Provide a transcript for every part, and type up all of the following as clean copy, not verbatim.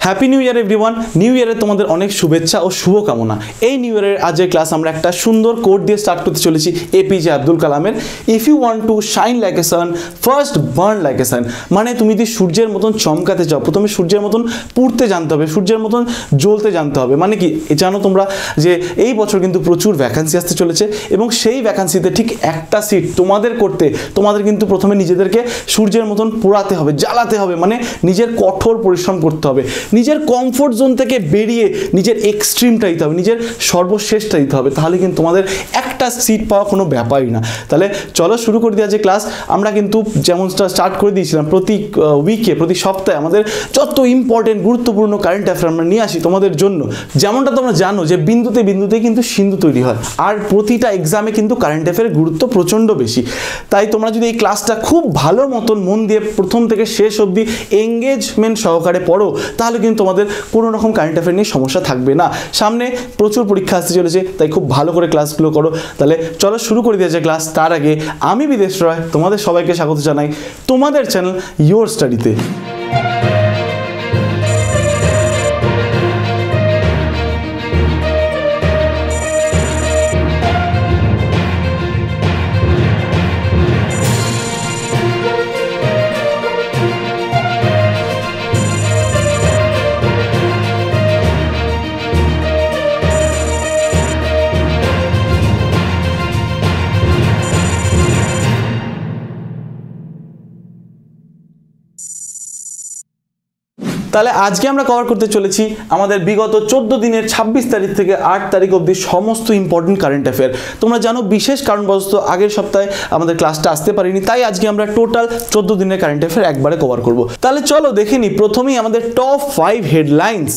Happy new year everyone. New ইয়ারে তোমাদের অনেক শুভেচ্ছা ও শুভকামনা। এই নিউ ইয়ারের আজকের ক্লাস আমরা একটা সুন্দর কোট দিয়ে স্টার্ট করতে চলেছি এপিজে আব্দুল কালামের, if you want to shine like a sun first burn like a sun. মানে তুমি যদি সূর্যের মতন চমকাতে চাও, প্রথমে সূর্যের মতন পুড়তে জানতে হবে, সূর্যের মতন জ্বলতে জানতে হবে। মানে কি জানো তোমরা যে এই বছর কিন্তু প্রচুর ভ্যাকান্সি আসতে চলেছে এবং সেই ভ্যাকান্সিতে ঠিক একটা সিট তোমাদের করতে তোমাদের কিন্তু প্রথমে নিজেদেরকে সূর্যের মতন পোড়াতে হবে, জ্বালাতে হবে, মানে নিজের কঠোর পরিশ্রম করতে হবে, নিজের কমফোর্ট জোন থেকে বেরিয়ে নিজের এক্সট্রিমটা দিতে হবে, নিজের সর্বশ্রেষ্ঠটা দিতে হবে, তাহলে কিন্তু তোমাদের একটা সিট পাওয়া কোনো ব্যাপারই না। তাহলে চলো শুরু করে দেওয়া যে ক্লাস। আমরা কিন্তু যেমনটা স্টার্ট করে দিয়েছিলাম প্রতি উইকে, প্রতি সপ্তাহে আমাদের যত ইম্পর্টেন্ট গুরুত্বপূর্ণ কারেন্ট অ্যাফেয়ার আমরা নিয়ে আসি তোমাদের জন্য। যেমনটা তোমরা জানো যে বিন্দুতে বিন্দুতে কিন্তু সিন্ধু তৈরি হয়, আর প্রতিটা এক্সামে কিন্তু কারেন্ট অ্যাফেয়ারের গুরুত্ব প্রচণ্ড বেশি। তাই তোমরা যদি এই ক্লাসটা খুব ভালো মতন মন দিয়ে প্রথম থেকে শেষ অবধি এঙ্গেজমেন্ট সহকারে পড়ো, তাহলে কিন্তু তোমাদের কোনো রকম কারেন্ট অ্যাফেয়ার নিয়ে সমস্যা থাকবে না। সামনে প্রচুর পরীক্ষা আসতে চলেছে, তাই খুব ভালো করে ক্লাসগুলো করো। তাহলে চলো শুরু করে দিয়েছে ক্লাস। তার আগে আমি বিদেশ রয় তোমাদের সবাইকে স্বাগত জানাই তোমাদের চ্যানেল ইয়োর স্টাডিতে। তাহলে আজকে আমরা কভার করতে চলেছি আমাদের বিগত 14 দিনের 26 তারিখ থেকে 8 তারিখ অবধি সমস্ত ইম্পর্টেন্ট কারেন্ট অ্যাফেয়ার। তোমরা জানো বিশেষ কারণবশত আগের সপ্তাহে আমাদের ক্লাসটা আসতে পারিনি, তাই আজকে আমরা টোটাল 14 দিনের কারেন্ট অ্যাফেয়ার একবারে কভার করব। তাহলে চলো দেখে নিই প্রথমেই আমাদের টপ 5 হেডলাইন্স।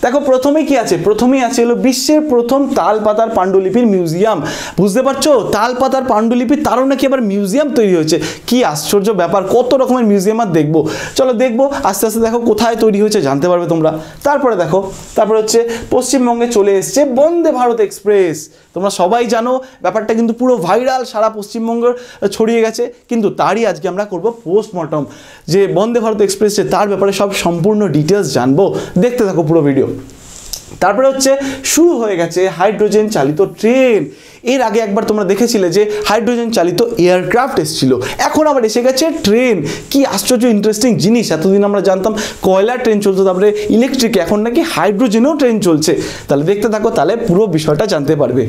দেখো প্রথমেই কি আছে, প্রথমেই আছে হলো বিশ্বের প্রথম তালপাতার পাণ্ডুলিপির মিউজিয়াম। বুঝতে পারছো, তালপাতার পাণ্ডুলিপি তারও নাকি আবার মিউজিয়াম তৈরি হয়েছে। কি আশ্চর্য ব্যাপার, কত রকমের মিউজিয়াম আর দেখবো। চলো দেখবো আস্তে আস্তে, দেখো কোথায় তৈরি হয়েছে জানতে পারবে তোমরা। তারপরে দেখো, তারপরে হচ্ছে পশ্চিমবঙ্গে চলে এসছে বন্দে ভারত এক্সপ্রেস। তোমরা সবাই জানো ব্যাপারটা কিন্তু পুরো ভাইরাল, সারা পশ্চিমবঙ্গ ছড়িয়ে গেছে, কিন্তু তারই আজকে আমরা করব পোস্টমর্টম। যে বন্দে ভারত এক্সপ্রেস তার ব্যাপারে সব সম্পূর্ণ ডিটেলস জানবো, দেখতে থাকো পুরো ভিডিও। তারপরে হচ্ছে শুরু হয়ে গেছে হাইড্রোজেন চালিত ট্রেন। এর আগে একবার তোমরা দেখেছিলে যে হাইড্রোজেন চালিত এয়ারক্রাফট এসেছিল, এখন আবার এসে গেছে ট্রেন। কি আশ্চর্য ইন্টারেস্টিং জিনিস। এতদিন আমরা জানতাম কয়লার ট্রেন চলতো, তারপরে ইলেকট্রিকে, এখন নাকি হাইড্রোজেনেও ট্রেন চলছে। তাহলে দেখতে থাকো, তাহলে পুরো বিষয়টা জানতে পারবে।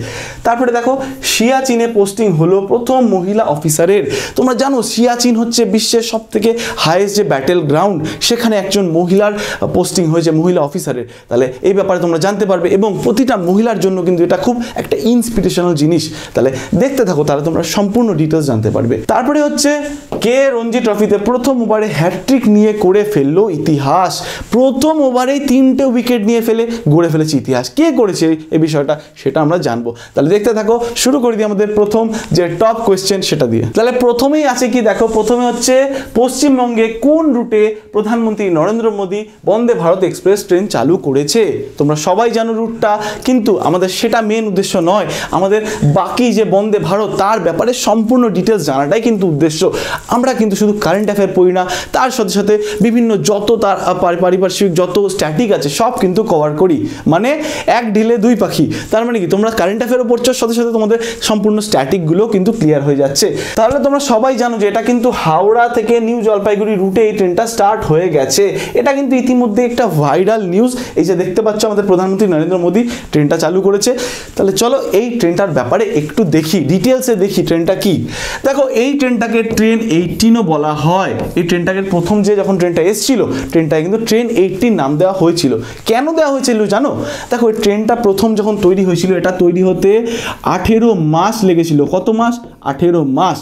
তারপরে দেখো সিয়াচিনে পোস্টিং হলো প্রথম মহিলা অফিসারের। তোমরা জানো সিয়াচিন হচ্ছে বিশ্বের সব থেকে হাইয়েস্ট যে ব্যাটেল গ্রাউন্ড, সেখানে একজন মহিলার পোস্টিং হয়েছে, মহিলা অফিসারের। তাহলে এই ব্যাপারে তোমরা জানতে পারবে এবং প্রতিটা মহিলার জন্য কিন্তু এটা খুব একটা ইন্সপিরেশনাল জিনিস। তাহলে দেখতে থাকো, তাহলে তোমরা সম্পূর্ণ ডিটেলস জানতে পারবে। তারপরে হচ্ছে কে রঞ্জি ট্রফিতে প্রথম ওভারে হ্যাটট্রিক নিয়ে করে ফেললো ইতিহাস। প্রথম ওভারেই 3টে উইকেট নিয়ে ফেলে গড়ে ফেলেছে ইতিহাস। কে করেছে এই বিষয়টা, সেটা আমরা জানবো। তাহলে দেখতে থাকো, শুরু করে দিই আমাদের প্রথম যে টপ কোয়েশ্চেন সেটা দিয়ে। তাহলে প্রথমেই আছে কি, দেখো প্রথমে হচ্ছে পশ্চিমবঙ্গে কোন রুটে প্রধানমন্ত্রী নরেন্দ্র মোদী বন্দে ভারত এক্সপ্রেস ট্রেন চালু করেছে। তোমরা সবাই জানো রুটটা, কিন্তু আমাদের সেটা মেন উদ্দেশ্য নয়। আমাদের বাকি যে বন্দে ভারত তার ব্যাপারে সম্পূর্ণ ডিটেলস জানাটাই কিন্তু উদ্দেশ্য। আমরা কিন্তু শুধু কারেন্ট অ্যাফেয়ার পড়ি না, তার সাথে সাথে বিভিন্ন যত তার পারিপার্শ্বিক যত স্ট্যাটিক আছে সব কিন্তু কভার করি। মানে এক ঢিলে দুই পাখি। তার মানে কি, তোমরা কারেন্ট অ্যাফেয়ারও পড়ছো, সাথে সাথে তোমাদের সম্পূর্ণ স্ট্যাটিকগুলো কিন্তু ক্লিয়ার হয়ে যাচ্ছে। তাহলে তোমরা সবাই জানো যে এটা কিন্তু হাওড়া থেকে নিউ জলপাইগুড়ি রুটে এই ট্রেনটা স্টার্ট হয়ে গেছে। এটা কিন্তু ইতিমধ্যে একটা ভাইরাল নিউজ। এই যে দেখতে পাচ্ছ আমাদের প্রধানমন্ত্রী নরেন্দ্র মোদী ট্রেনটা চালু করেছে। তাহলে চলো এই ট্রেনটার ব্যাপারে একটু দেখি, ডিটেলসে দেখি ট্রেনটা কি। দেখো এই ট্রেনটাকে ট্রেন 18ও বলা হয়। এই ট্রেনটাকে প্রথম যে যখন ট্রেনটা এসেছিল, ট্রেনটাকে কিন্তু ট্রেন 18 নাম দেওয়া হয়েছিল। কেন দেওয়া হয়েছিল জানো? দেখো এই ট্রেনটা প্রথম যখন তৈরি হয়েছিল, এটা তৈরি হতে 18 মাস লেগেছিল। কত মাস? 18 মাস।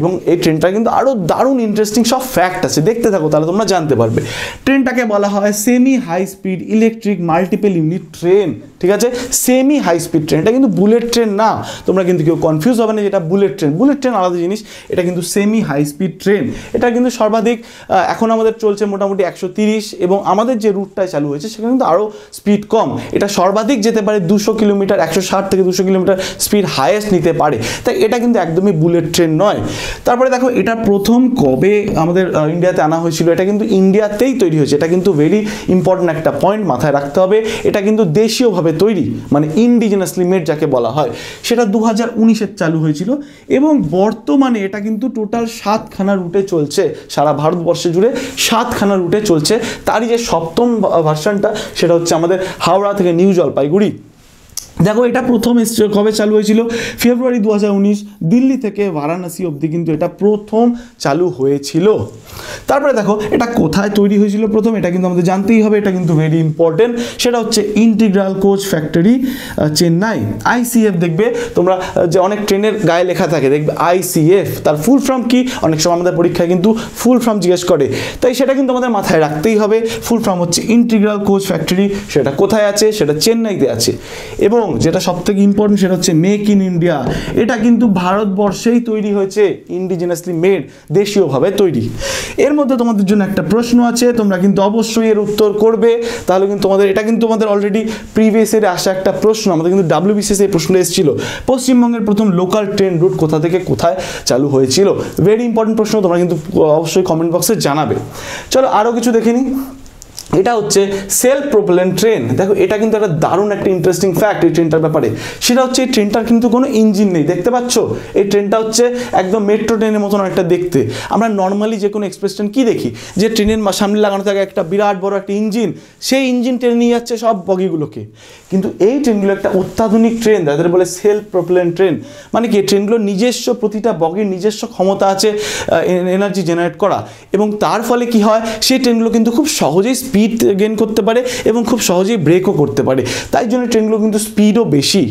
এবং এই ট্রেনটা কিন্তু আরও দারুণ ইন্টারেস্টিং সব ফ্যাক্ট আছে, দেখতে থাকো তাহলে তোমরা জানতে পারবে। ট্রেনটাকে বলা হয় semi high speed electric multiple unit ট্রেন। ঠিক আছে, সেমি হাই স্পিড ট্রেন। এটা কিন্তু বুলেট ট্রেন না, তোমরা কিন্তু কেউ কনফিউজ হবে না যেটা বুলেট ট্রেন। বুলেট ট্রেন আলাদা জিনিস, এটা কিন্তু সেমি হাই স্পিড ট্রেন। এটা কিন্তু সর্বাধিক এখন আমাদের চলছে মোটামুটি 130, এবং আমাদের যে রুটটায় চালু হয়েছে সেখানে কিন্তু আরও স্পিড কম। এটা সর্বাধিক যেতে পারে 200 কিলোমিটার, 160 থেকে 200 কিলোমিটার স্পিড হাইয়েস্ট নিতে পারে। তাই এটা কিন্তু একদমই বুলেট ট্রেন নয়। তারপরে দেখো এটা প্রথম কবে আমাদের ইন্ডিয়াতে আনা হয়েছিল, এটা কিন্তু ইন্ডিয়াতেই তৈরি হয়েছে, এটা কিন্তু ভেরি ইম্পর্টেন্ট একটা পয়েন্ট মাথায় রাখতে হবে। এটা কিন্তু দেশীয়ভাবে তৈরি, মানে ইন্ডিজিনাসলি মেড যাকে বলা হয়, সেটা 2019-এ চালু হয়েছিল এবং বর্তমানে এটা কিন্তু টোটাল 7খানা রুটে চলছে, সারা ভারতবর্ষে জুড়ে 7খানা রুটে চলছে। তারই যে সপ্তম ভার্সনটা সেটা হচ্ছে আমাদের হাওড়া থেকে নিউ জলপাইগুড়ি। দেখো এটা প্রথম কবে চালু হয়েছিল, ফেব্রুয়ারি 2019, দিল্লি থেকে বারাণসী অবধি কিন্তু এটা প্রথম চালু হয়েছিল। তারপরে দেখো এটা কোথায় তৈরি হয়েছিল প্রথম, এটা কিন্তু আমাদের জানতেই হবে, এটা কিন্তু ভেরি ইম্পর্টেন্ট, সেটা হচ্ছে integral coach factory Chennai, ICF. দেখবে তোমরা যে অনেক ট্রেনের গায়ে লেখা থাকে দেখবে আইসিএফ, তার ফুল ফর্ম কি, অনেক সময় আমাদের পরীক্ষায় কিন্তু ফুল ফর্ম জিজ্ঞেস করে, তাই সেটা কিন্তু আমাদের মাথায় রাখতেই হবে। ফুল ফর্ম হচ্ছে ইন্টিগ্রাল কোচ ফ্যাক্টরি, সেটা কোথায় আছে, সেটা চেন্নাইতে আছে। এবং যেটা সবথেকে ইম্পর্টেন্ট সেটা হচ্ছে মেক ইন ইন্ডিয়া, এটা কিন্তু ভারতবর্ষেই তৈরি হয়েছে, ইন্ডিজিনাসলি মেড, দেশীয়ভাবে তৈরি। এর মধ্যে তোমাদের জন্য একটা প্রশ্ন আছে, তোমরা কিন্তু অবশ্যই এর উত্তর করবে, তাহলে কিন্তু তোমাদের এটা কিন্তু আমাদের অলরেডি প্রিভিয়াস ইয়ারে আসা একটা প্রশ্ন, আমাদের কিন্তু WBCS এই প্রশ্ন এসেছিল, পশ্চিমবঙ্গের প্রথম লোকাল ট্রেন রুট কোথা থেকে কোথায় চালু হয়েছিল। ভেরি ইম্পর্টেন্ট প্রশ্ন, তোমরা কিন্তু অবশ্যই কমেন্ট বক্সে জানাবে। চলো আরও কিছু দেখে নিই। এটা হচ্ছে সেলফ প্রোপেলেন্ট ট্রেন। দেখো এটা কিন্তু একটা দারুণ একটা ইন্টারেস্টিং ফ্যাক্ট এই ট্রেনটার ব্যাপারে, সেটা হচ্ছে এই ট্রেনটার কিন্তু কোনো ইঞ্জিন নেই, দেখতে পাচ্ছ এই ট্রেনটা হচ্ছে একদম মেট্রো ট্রেনের মতন একটা দেখতে। আমরা নর্মালি যে কোনো এক্সপ্রেস ট্রেন কি দেখি, যে ট্রেনের সামনে লাগানো থাকে একটা বিরাট বড় একটা ইঞ্জিন, সেই ইঞ্জিন টেনে নিয়ে যাচ্ছে সব বগিগুলোকে, কিন্তু এই ট্রেনগুলো একটা অত্যাধুনিক ট্রেন, যাদের বলে সেলফ প্রোপেলেন্ট ট্রেন। মানে কি, ট্রেনগুলোর নিজস্ব, প্রতিটা বগির নিজস্ব ক্ষমতা আছে এনার্জি জেনারেট করা, এবং তার ফলে কি হয়, সেই ট্রেনগুলো কিন্তু খুব সহজেই স্পিড গেইন করতে পারে এবং খুব সহজেই ব্রেকও করতে পারে। তাই জন্য ট্রেনগুলো কিন্তু স্পিডও বেশি,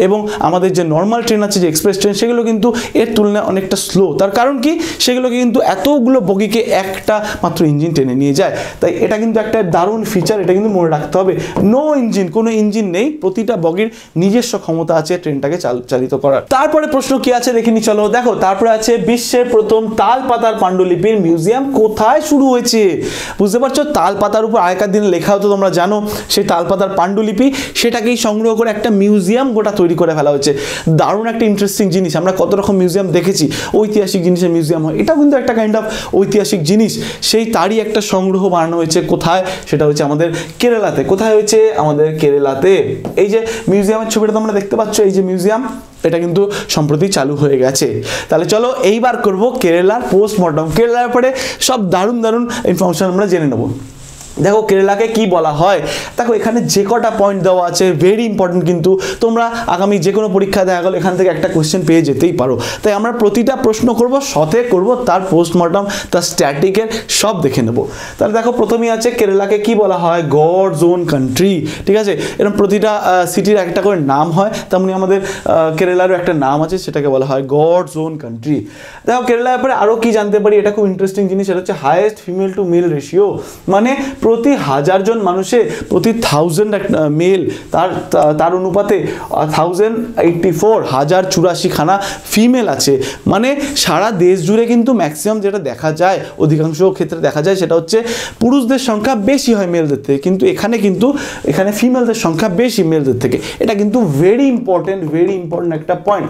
এবং আমাদের যে নর্মাল ট্রেন আছে, যে এক্সপ্রেস ট্রেন, সেগুলো কিন্তু এর তুলনায় অনেকটা স্লো। তার কারণ কি, সেগুলোকে কিন্তু এতগুলো বগিকে একটা মাত্র ইঞ্জিন টেনে নিয়ে যায়। তাই এটা কিন্তু একটা দারুণ ফিচার, এটা কিন্তু মনে রাখতে হবে। নো ইঞ্জিন, কোনো ইঞ্জিন নেই, প্রতিটা বগির নিজস্ব ক্ষমতা আছে ট্রেনটাকে চালিত করার। তারপরে প্রশ্ন কি আছে দেখিনি, চলো দেখো। তারপরে আছে বিশ্বের প্রথম তাল পাতার পাণ্ডুলিপির মিউজিয়াম কোথায় শুরু হয়েছে। বুঝতে পারছো, তাল পাতার উপর আগেকার দিনে লেখা হতো, তোমরা জানো, সেই তালপাতার পাণ্ডুলিপি, সেটাকেই সংগ্রহ করে একটা মিউজিয়াম গোটা তৈরি করে ফেলা হয়েছে। দারুণ একটা ইন্টারেস্টিং জিনিস। আমরা কত রকম মিউজিয়াম দেখেছি, ঐতিহাসিক জিনিসের মিউজিয়াম হয়, এটাও কিন্তু একটা কাইন্ড অফ ঐতিহাসিক জিনিস। সেই তারই একটা সংগ্রহ বানানো হয়েছে কোথায়, সেটা হচ্ছে আমাদের কেরালাতে। কোথায় হয়েছে, আমাদের কেরালাতে। এই যে মিউজিয়ামের ছবিটা তোমরা দেখতে পাচ্ছ, এই যে মিউজিয়াম, এটা কিন্তু সম্প্রতি চালু হয়ে গেছে। তাহলে চলো এইবার করব কেরালার পোস্টমর্টম। কেরালার পরে সব দারুণ দারুণ ইনফরমেশন আমরা জেনে নেব। দেখো কেরালাকে কি বলা হয়, দেখো এখানে যে কটা পয়েন্ট দেওয়া আছে ভেরি ইম্পর্টেন্ট, কিন্তু তোমরা আগামী যে কোনো পরীক্ষা দেখা গেলো এখান থেকে একটা কোয়েশ্চেন পেয়ে যেতেই পারো। তাই আমরা প্রতিটা প্রশ্ন করব, সাথে করব তার পোস্টমর্টম, তার স্ট্যাটিকের সব দেখে নেব। তাহলে দেখো প্রথমেই আছে কেরালাকে কি বলা হয়, গডস ওন কান্ট্রি। ঠিক আছে, এরকম প্রতিটা সিটির একটা করে নাম হয়, তেমনি আমাদের কেরালারও একটা নাম আছে, সেটাকে বলা হয় গডস ওন কান্ট্রি। দেখো কেরালার ব্যাপারে আরও কি জানতে পারি, এটা খুব ইন্টারেস্টিং জিনিস, এটা হচ্ছে highest female two mail ratio, মানে প্রতি 1000 জন মানুষে প্রতি 1000 মেল, তার অনুপাতে 1084 1084 খানা ফিমেল আছে। মানে সারা দেশ জুড়ে কিন্তু ম্যাক্সিমাম যেটা দেখা যায়, অধিকাংশ ক্ষেত্রে দেখা যায়, সেটা হচ্ছে পুরুষদের সংখ্যা বেশি হয় মেলদের থেকে, কিন্তু এখানে ফিমেলদের সংখ্যা বেশি মেলদের থেকে। এটা কিন্তু ভেরি ইম্পর্টেন্ট একটা পয়েন্ট।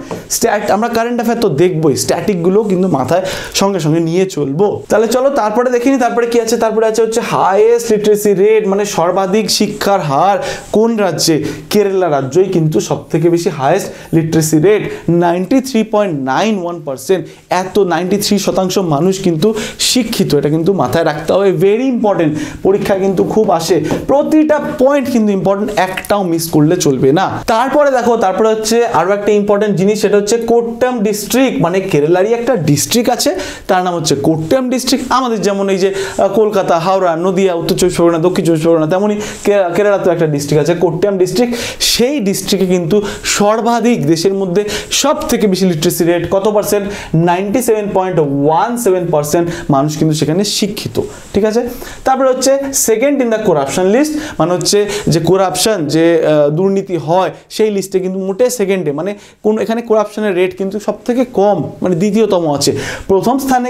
আমরা কারেন্ট অ্যাফেয়ার তো দেখবোই, স্ট্যাটিকগুলো কিন্তু মাথায় সঙ্গে সঙ্গে নিয়ে চলবো। তাহলে চলো তারপরে দেখিনি, তারপরে কি আছে, তারপরে আছে হচ্ছে হাইয়েস্ট লিটারেসি রেট, মানে সর্বাধিক শিক্ষার হার কোন রাজ্যে, কেরালা রাজ্যই কিন্তু সব থেকে বেশি হাইয়েস্ট লিটারেসি রেট 93.91%। এত 93% মানুষ কিন্তু শিক্ষিত, এটা কিন্তু মাথায় রাখতে হবে, ভেরি ইম্পর্টেন্ট। পরীক্ষা কিন্তু খুব আসে, প্রতিটা পয়েন্ট কিন্তু ইম্পর্টেন্ট, একটাও মিস করলে চলবে না। তারপরে দেখো, তারপরে হচ্ছে আরো একটা ইম্পর্টেন্ট জিনিস, সেটা হচ্ছে কোট্টাম ডিস্ট্রিক্ট, মানে কেরালারই একটা ডিস্ট্রিক্ট আছে, তার নাম হচ্ছে কোট্টাম ডিস্ট্রিক্ট। আমাদের যেমন এই যে কলকাতা, হাওড়া, নদিয়া, উত্তর চব্বিশ পরগনা, দক্ষিণ চব্বিশ পরগনা, তেমনই কেরালাতে একটা ডিস্ট্রিক্ট আছে কোট্টাম ডিস্ট্রিক্ট। সেই ডিস্ট্রিক্টে কিন্তু সর্বাধিক, দেশের মধ্যে সব থেকে বেশি লিটারেসি রেট কত পার্সেন্ট, 97.17% মানুষ কিন্তু সেখানে শিক্ষিত। ঠিক আছে, তারপরে হচ্ছে second in the corruption list, মানে হচ্ছে যে করাপশন, যে দুর্নীতি হয়, সেই লিস্টে কিন্তু মোটে সেকেন্ডে, মানে এখানে করাপশনের রেট কিন্তু সব থেকে কম, মানে দ্বিতীয়তম আছে। প্রথম স্থানে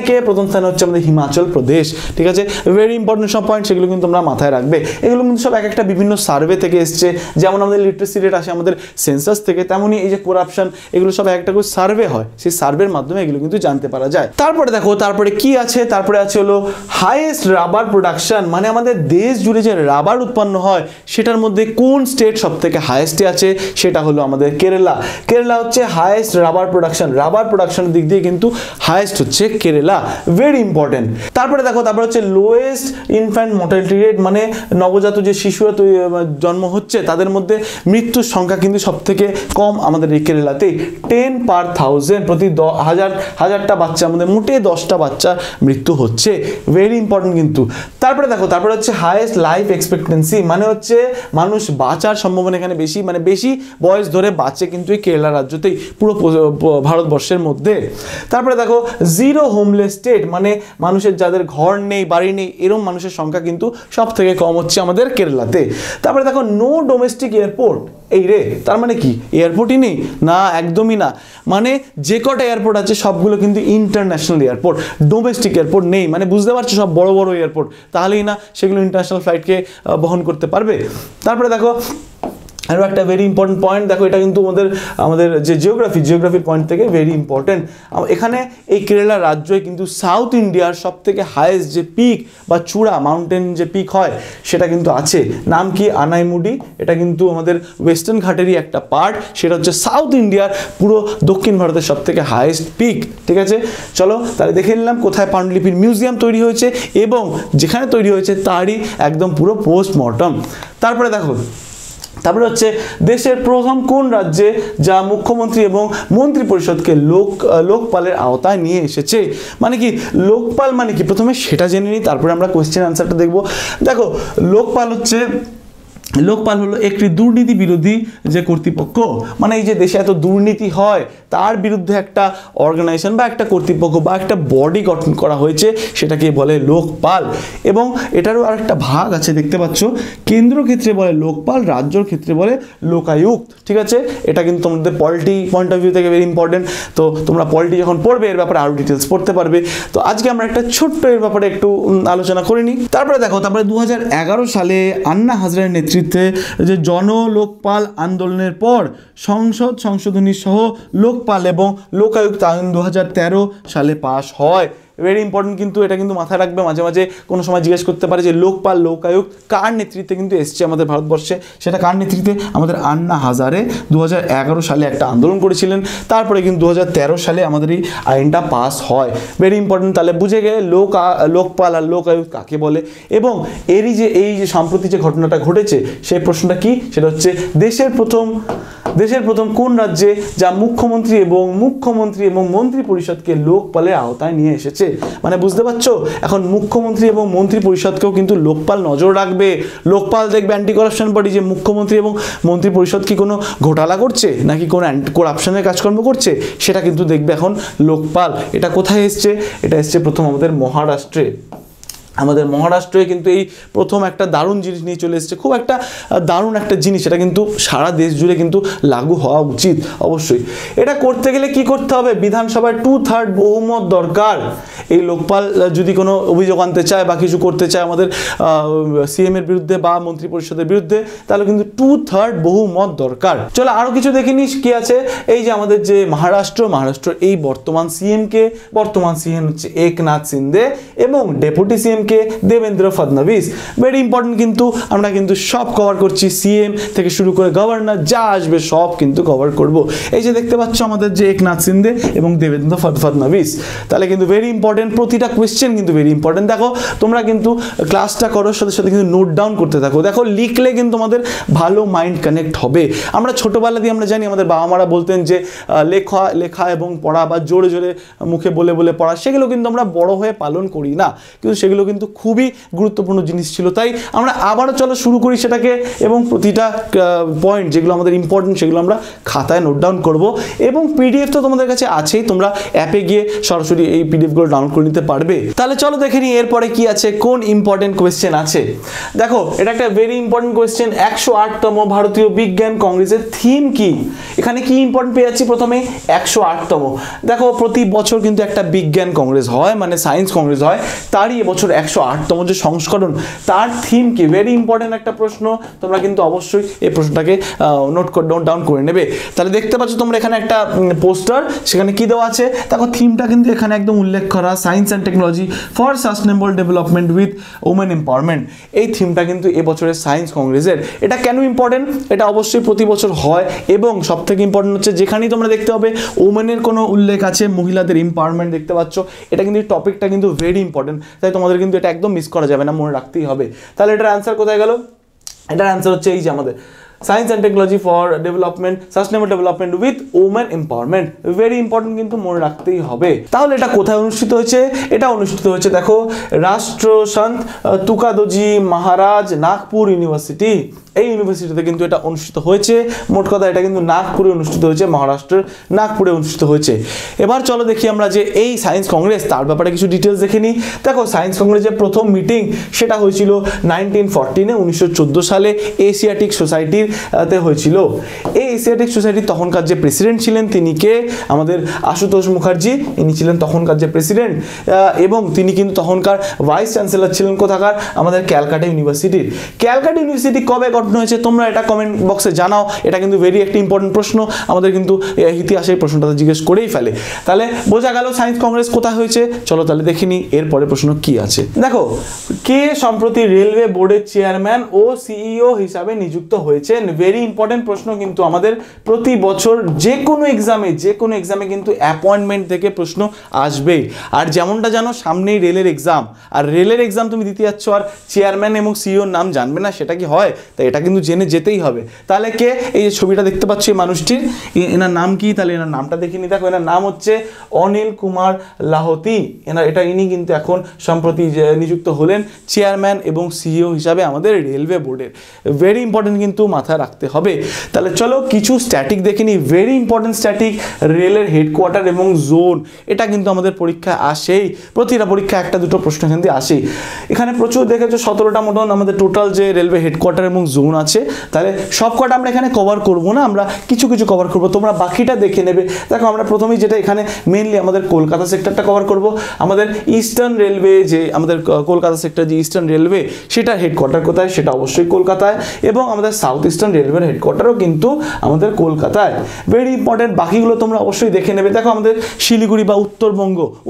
হচ্ছে আমাদের হিমাচল প্রদেশ। ঠিক আছে, ভেরি ইম্পর্টেন্ট সব পয়েন্ট, সেগুলো কিন্তু তোমরা মাথায় রাখবে। এগুলো কিন্তু সব এক একটা বিভিন্ন সার্ভে থেকে এসছে, যেমন আমাদের লিটারেসি রেট আসে আমাদের সেন্সাস থেকে, তেমনই এই যে করাপশন, এগুলো সব একটা করে সার্ভে হয়, সেই সার্ভের মাধ্যমে এগুলো কিন্তু জানতে পারা যায়। তারপরে দেখো তারপরে কি আছে, তারপরে আছে হলো হাইয়েস্ট রাবার প্রোডাকশন, মানে আমাদের দেশ জুড়ে যে রাবার উৎপন্ন হয় সেটার মধ্যে কোন স্টেট সব থেকে হাইয়েস্টে আছে, সেটা হলো আমাদের কেরালা। কেরালা হচ্ছে হাইয়েস্ট রাবার প্রোডাকশন, রাবার প্রোডাকশনের দিক দিয়ে কিন্তু হাইয়েস্ট হচ্ছে কেরালা, ভেরি ইম্পর্টেন্ট। তারপরে দেখো তারপরে হচ্ছে লোয়েস্ট ইনফ্যান্ট মর্টালিটি রেট, মানে নবজাত যে শিশুরা জন্ম হচ্ছে তাদের মধ্যে মৃত্যুর সংখ্যা কিন্তু সব থেকে কম আমাদের এই কেরালাতেই, 10/1000, প্রতি হাজারটা বাচ্চা আমাদের মোটে 10টা বাচ্চার মৃত্যু হচ্ছে, ভেরি ইম্পর্টেন্ট কিন্তু। তারপরে দেখো তারপরে হচ্ছে হাইয়েস্ট লাইফ এক্সপেক্টেন্সি, মানে হচ্ছে মানুষ বাঁচার সম্ভাবনা এখানে বেশি, মানে বেশি বয়স ধরে বাঁচে কিন্তু এই কেরালা রাজ্যতেই পুরো ভারতবর্ষের মধ্যে। তারপরে দেখো জিরো হোমলেস স্টেট, মানে মানুষের যাদের ঘর নেই বাড়ি নেই এরকম মানুষের সংখ্যা কিন্তু সব থেকে কম হচ্ছে আমাদের কেরালাতে। তারপরে দেখো নো ডোমেস্টিক এয়ারপোর্ট, এই রে তার মানে কি এয়ারপোর্টই নেই না, একদমই না, মানে যে কটা এয়ারপোর্ট আছে সবগুলো কিন্তু ইন্টারন্যাশনাল এয়ারপোর্ট, ডোমেস্টিক এয়ারপোর্ট নেই, মানে বুঝতে পারছো সব বড় বড় এয়ারপোর্ট, তাহলেই না সেগুলো ইন্টারন্যাশনাল ফ্লাইটকে বহন করতে পারবে। তারপরে দেখো আরও একটা ভেরি ইম্পর্টেন্ট পয়েন্ট, দেখো এটা কিন্তু আমাদের যে জিওগ্রাফির পয়েন্ট থেকে ভেরি ইম্পর্টেন্ট। এখানে এই কেরালা রাজ্যে কিন্তু সাউথ ইন্ডিয়ার সব থেকে হাইয়েস্ট যে পিক বা চূড়া মাউন্টেন যে পিক হয় সেটা কিন্তু আছে, নাম কি আনাইমুডি, এটা কিন্তু আমাদের ওয়েস্টার্ন ঘাটেরই একটা পার্ট, সেটা হচ্ছে সাউথ ইন্ডিয়ার পুরো দক্ষিণ ভারতের সব থেকে হাইয়েস্ট পিক। ঠিক আছে, চলো তাহলে দেখে নিলাম কোথায় পাণ্ডুলিপির মিউজিয়াম তৈরি হয়েছে এবং যেখানে তৈরি হয়েছে তারই একদম পুরো পোস্টমর্টম। তারপরে হচ্ছে দেশের প্রথম কোন রাজ্যে যা মুখ্যমন্ত্রী এবং মন্ত্রী পরিষদকে লোকপালের আওতায় নিয়ে এসেছে, মানে কি লোকপাল মানে কি প্রথমে সেটা জেনে নিই, তারপরে আমরা কোয়েশ্চেন আনসারটা দেখবো। দেখো লোকপাল হলো একটি দুর্নীতি বিরোধী যে কর্তৃপক্ষ, মানে এই যে দেশে এত দুর্নীতি হয় তার বিরুদ্ধে একটা অর্গানাইজেশন বা একটা কর্তৃপক্ষ বা একটা বডি গঠন করা হয়েছে, সেটাকে বলে লোকপাল। এবং এটারও আর একটা ভাগ আছে দেখতে পাচ্ছ, কেন্দ্র ক্ষেত্রে বলে লোকপাল, রাজ্যর ক্ষেত্রে বলে লোকায়ুক্ত। ঠিক আছে, এটা কিন্তু তোমাদের পলিটি পয়েন্ট অফ ভিউ থেকে ভেরি ইম্পর্টেন্ট, তো তোমরা পলিটি যখন পড়বে এর ব্যাপারে আরও ডিটেলস পড়তে পারবে। তো আজকে আমরা একটা ছোট্ট এর ব্যাপারে একটু আলোচনা করে নিই। তারপরে 2011 সালে আন্না হাজারের নেতৃত্বে যে জনলোকপাল আন্দোলনের পর সংসদ সংশোধনী সহ লোকপাল এবং লোকায়ুক্ত আইন 2013 সালে পাশ হয়। ভেরি ইম্পর্টেন্ট কিন্তু, এটা কিন্তু মাথায় রাখবে, মাঝে মাঝে কোনো সময় জিজ্ঞেস করতে পারে যে লোকপাল লোকায়ুক্ত কার নেতৃত্বে কিন্তু এসছে আমাদের ভারতবর্ষে, সেটা কার নেতৃত্বে, আমাদের আন্না হাজারে 2011 সালে একটা আন্দোলন করেছিলেন, তারপরে কিন্তু 2013 সালে আমাদের এই আইনটা পাস হয়। ভেরি ইম্পর্টেন্ট, তাহলে বুঝে গেলে লোকপাল আর লোকায়ুক্ত কাকে বলে। এবং এই যে সম্প্রতি যে ঘটনাটা ঘটেছে সেই প্রশ্নটা কি, সেটা হচ্ছে দেশের প্রথম কোন রাজ্যে যা মুখ্যমন্ত্রী এবং মন্ত্রী পরিষদকে লোকপালের আওতায় নিয়ে এসেছে, মানে বুঝতে পারছো এখন মুখ্যমন্ত্রী এবং মন্ত্রী পরিষদকেও কিন্তু লোকপাল নজর রাখবে। লোকপাল দেখবে অ্যান্টি করাপশন বডি, যে মুখ্যমন্ত্রী এবং মন্ত্রী পরিষদ কি কোনো ঘোটালা করছে নাকি কোনো করাপশনের কাজকর্ম করছে, সেটা কিন্তু দেখবে এখন লোকপাল। এটা কোথায় এসছে, এটা এসছে প্রথম আমাদের মহারাষ্ট্রে। আমাদের মহারাষ্ট্রে কিন্তু এই প্রথম একটা দারুণ জিনিস নিয়ে চলে এসেছে, খুব একটা দারুণ একটা জিনিস, এটা কিন্তু সারা দেশ জুড়ে কিন্তু লাগু হওয়া উচিত অবশ্যই। এটা করতে গেলে কি করতে হবে, বিধানসভায় 2/3 বহুমত দরকার। এই লোকপাল যদি কোনো অভিযোগ আনতে চায় বা কিছু করতে চায় আমাদের সিএম এর বিরুদ্ধে বা মন্ত্রী পরিষদের বিরুদ্ধে, তাহলে কিন্তু 2/3 বহুমত দরকার। চলো আরও কিছু দেখে নিস কি আছে। এই যে আমাদের যে মহারাষ্ট্র এই বর্তমান সিএম হচ্ছে একনাথ শিন্দে এবং ডেপুটি সিএম কে দেবেন্দ্র ফডনবিস। ভেরি ইম্পর্টেন্ট, কিন্তু আমরা কিন্তু সব কভার করছি, সিএম থেকে শুরু করে গভর্নর যা আসবে সব কিন্তু কভার করব। এই যে দেখতে পাচ্ছ আমাদের যে একনাথ শিন্দে এবং দেবেন্দ্র ফডনবিস, তাহলে কিন্তু ভেরি ইম্পর্টেন্ট, প্রতিটা কোয়েশ্চেন কিন্তু ভেরি ইম্পর্টেন্ট। দেখো তোমরা কিন্তু ক্লাসটা করার সাথে সাথে কিন্তু নোট ডাউন করতে থাকো, দেখো লিখলে কিন্তু আমাদের ভালো মাইন্ড কানেক্ট হবে। আমরা ছোটোবেলা দিয়ে আমরা জানি আমাদের বাবা মারা বলতেন যে লেখা এবং পড়া বা জোরে জোরে মুখে বলে পড়া, সেগুলো কিন্তু আমরা বড় হয়ে পালন করি না, কিন্তু সেগুলো কিন্তু খুবই গুরুত্বপূর্ণ জিনিস ছিল। তাই আমরা আবারও চলো শুরু করি সেটাকে, এবং প্রতিটা পয়েন্ট যেগুলো আমাদের ইম্পর্টেন্ট সেগুলো আমরা খাতায় নোট ডাউন করব। এবং পিডিএফ তো তোমাদের কাছে আছেই, তোমরা অ্যাপে গিয়ে সরাসরি এই পিডিএফগুলো ডাউনলোড করে নিতে পারবে। তাহলে চলো দেখে নিই এরপরে কি আছে, কোন ইম্পর্টেন্ট কোয়েশ্চেন আছে। দেখো এটা একটা ভেরি ইম্পর্টেন্ট কোয়েশ্চেন, 108তম ভারতীয় বিজ্ঞান কংগ্রেসের থিম কি। এখানে কি ইম্পর্টেন্ট পেয়ে যাচ্ছি, প্রথমে 108তম। দেখো প্রতি বছর কিন্তু একটা বিজ্ঞান কংগ্রেস হয়, মানে সায়েন্স কংগ্রেস হয়, তারই এবছর 108তম যে সংস্করণ তার থিম কি, ভেরি ইম্পর্টেন্ট একটা প্রশ্ন, তোমরা কিন্তু অবশ্যই এই প্রশ্নটাকে নোট ডাউন করে নেবে। তাহলে দেখতে পাচ্ছ তোমরা এখানে একটা পোস্টার, সেখানে কি দেওয়া আছে দেখো, থিমটা কিন্তু এখানে একদম উল্লেখ করা, science and technology for sustainable development with women empowerment. এই থিমটা কিন্তু এবছরের সায়েন্স কংগ্রেসের। এটা কেন ইম্পর্টেন্ট, এটা অবশ্যই প্রতি বছর হয় এবং সব থেকে ইম্পর্টেন্ট হচ্ছে যেখানেই তোমরা দেখতে হবে ওমেনের কোনো উল্লেখ আছে, মহিলাদের এম্পাওয়ারমেন্ট দেখতে পাচ্ছ, এটা কিন্তু টপিকটা কিন্তু ভেরি ইম্পর্টেন্ট, তাই তোমাদের কিন্তু এটা একদম মিস করা যাবে না, মনে রাখতেই হবে। তাহলে এটার অ্যান্সার কোথায় গেল, এটার অ্যান্সার হচ্ছে এই যে আমাদের science and technology for development, sustainable development with women empowerment, very important, কিন্তু মনে রাখতেই হবে। তাহলে এটা কোথায় অনুষ্ঠিত হয়েছে, এটা অনুষ্ঠিত হয়েছে দেখো রাষ্ট্রসন্ত তুকাদোজি মহারাজ নাগপুর ইউনিভার্সিটি, এই ইউনিভার্সিটিতে কিন্তু এটা অনুষ্ঠিত হয়েছে। মোট কথা এটা কিন্তু নাগপুরে অনুষ্ঠিত হয়েছে, মহারাষ্ট্রের নাগপুরে অনুষ্ঠিত হয়েছে। এবার চলো দেখি আমরা যে এই সায়েন্স কংগ্রেস তার ব্যাপারে কিছু ডিটেলস দেখে নিই। দেখো সায়েন্স কংগ্রেসের প্রথম মিটিং সেটা হয়েছিল 1914 1914 সালে এশিয়াটিক সোসাইটির তে হয়েছিল। এই এশিয়াটিক সোসাইটির তখনকার যে প্রেসিডেন্ট ছিলেন তিনি কে, আমাদের আশুতোষ মুখার্জি, ইনি ছিলেন তখনকার যে প্রেসিডেন্ট, এবং তিনি কিন্তু তখনকার ভাইস চ্যান্সেলর ছিলেন কোথাকার, আমাদের ক্যালকাটা ইউনিভার্সিটির। ক্যালকাটা ইউনিভার্সিটি কবে গঠন হয়েছে তোমরা এটা কমেন্ট বক্সে জানাও, এটা কিন্তু ভেরি একটি ইম্পর্টেন্ট প্রশ্ন, আমাদের কিন্তু ইতিহাসে এই প্রশ্নটা জিজ্ঞেস করেই ফেলে। তাহলে বোঝা গেল সায়েন্স কংগ্রেস কোথায় হয়েছে। চলো তাহলে দেখিনি এরপরে প্রশ্ন কি আছে। দেখো কে সম্প্রতি রেলওয়ে বোর্ডের চেয়ারম্যান ও সিইও হিসাবে নিযুক্ত হয়েছেন, ভেরি ইম্পর্টেন্ট প্রশ্ন, কিন্তু আমাদের প্রতি বছর যে কোনো এক্সামে কিন্তু অ্যাপয়েন্টমেন্ট থেকে প্রশ্ন আসবেই। আর যেমনটা জানো সামনেই রেলের এক্সাম, আর রেলের এক্সাম তুমি দিতে যাচ্ছ আর চেয়ারম্যান এবং সিইওর নাম জানবে না, সেটা কি হয়? তাই এটা কিন্তু জেনে যেতেই হবে। তাহলে কে, এই যে ছবিটা দেখতে পাচ্ছ এই মানুষটির, এনার নাম কি, তাহলে এনার নামটা দেখিনি। দেখো এনার নাম হচ্ছে অনিল কুমার লাহোতি, ইনি কিন্তু এখন সম্প্রতি নিযুক্ত হলেন চেয়ারম্যান এবং সিইও হিসাবে আমাদের রেলওয়ে বোর্ডের, ভেরি ইম্পর্টেন্ট, কিন্তু মাথায় রাখতে হবে। তাহলে চলো কিছু স্ট্যাটিক দেখে নিই, ভেরি ইম্পর্টেন্ট স্ট্যাটিক, রেলের হেডকোয়ার্টার এবং জোন, এটা কিন্তু আমাদের পরীক্ষায় আসেই, প্রতিটা পরীক্ষা একটা দুটো প্রশ্ন এখান থেকে আসেই। এখানে প্রচুর দেখেছো 17টা মতন আমাদের টোটাল যে রেলওয়ে হেডকোয়ার্টার এবং জোন আছে। তাহলে সব কটা আমরা এখানে কভার করব না, আমরা কিছু কিছু কভার করব, তোমরা বাকিটা দেখে নেবে। দেখো আমরা প্রথমেই যেটা এখানে মেইনলি আমাদের কলকাতা সেক্টরটা কভার করব। আমাদের ইস্টার্ন রেলওয়ে, যে আমাদের কলকাতা সেক্টর যে ইস্টার্ন রেলওয়ে, সেটার হেডকোয়ার্টার কোথায়, সেটা অবশ্যই কলকাতায়, এবং আমাদের সাউথ ইস্টার্ন রেলওয়ের হেডকোয়ার্টারও কিন্তু আমাদের কলকাতায়, ভেরি ইম্পর্টেন্ট। বাকিগুলো তোমরা অবশ্যই দেখে নেবে। দেখো আমাদের শিলিগুড়ি বা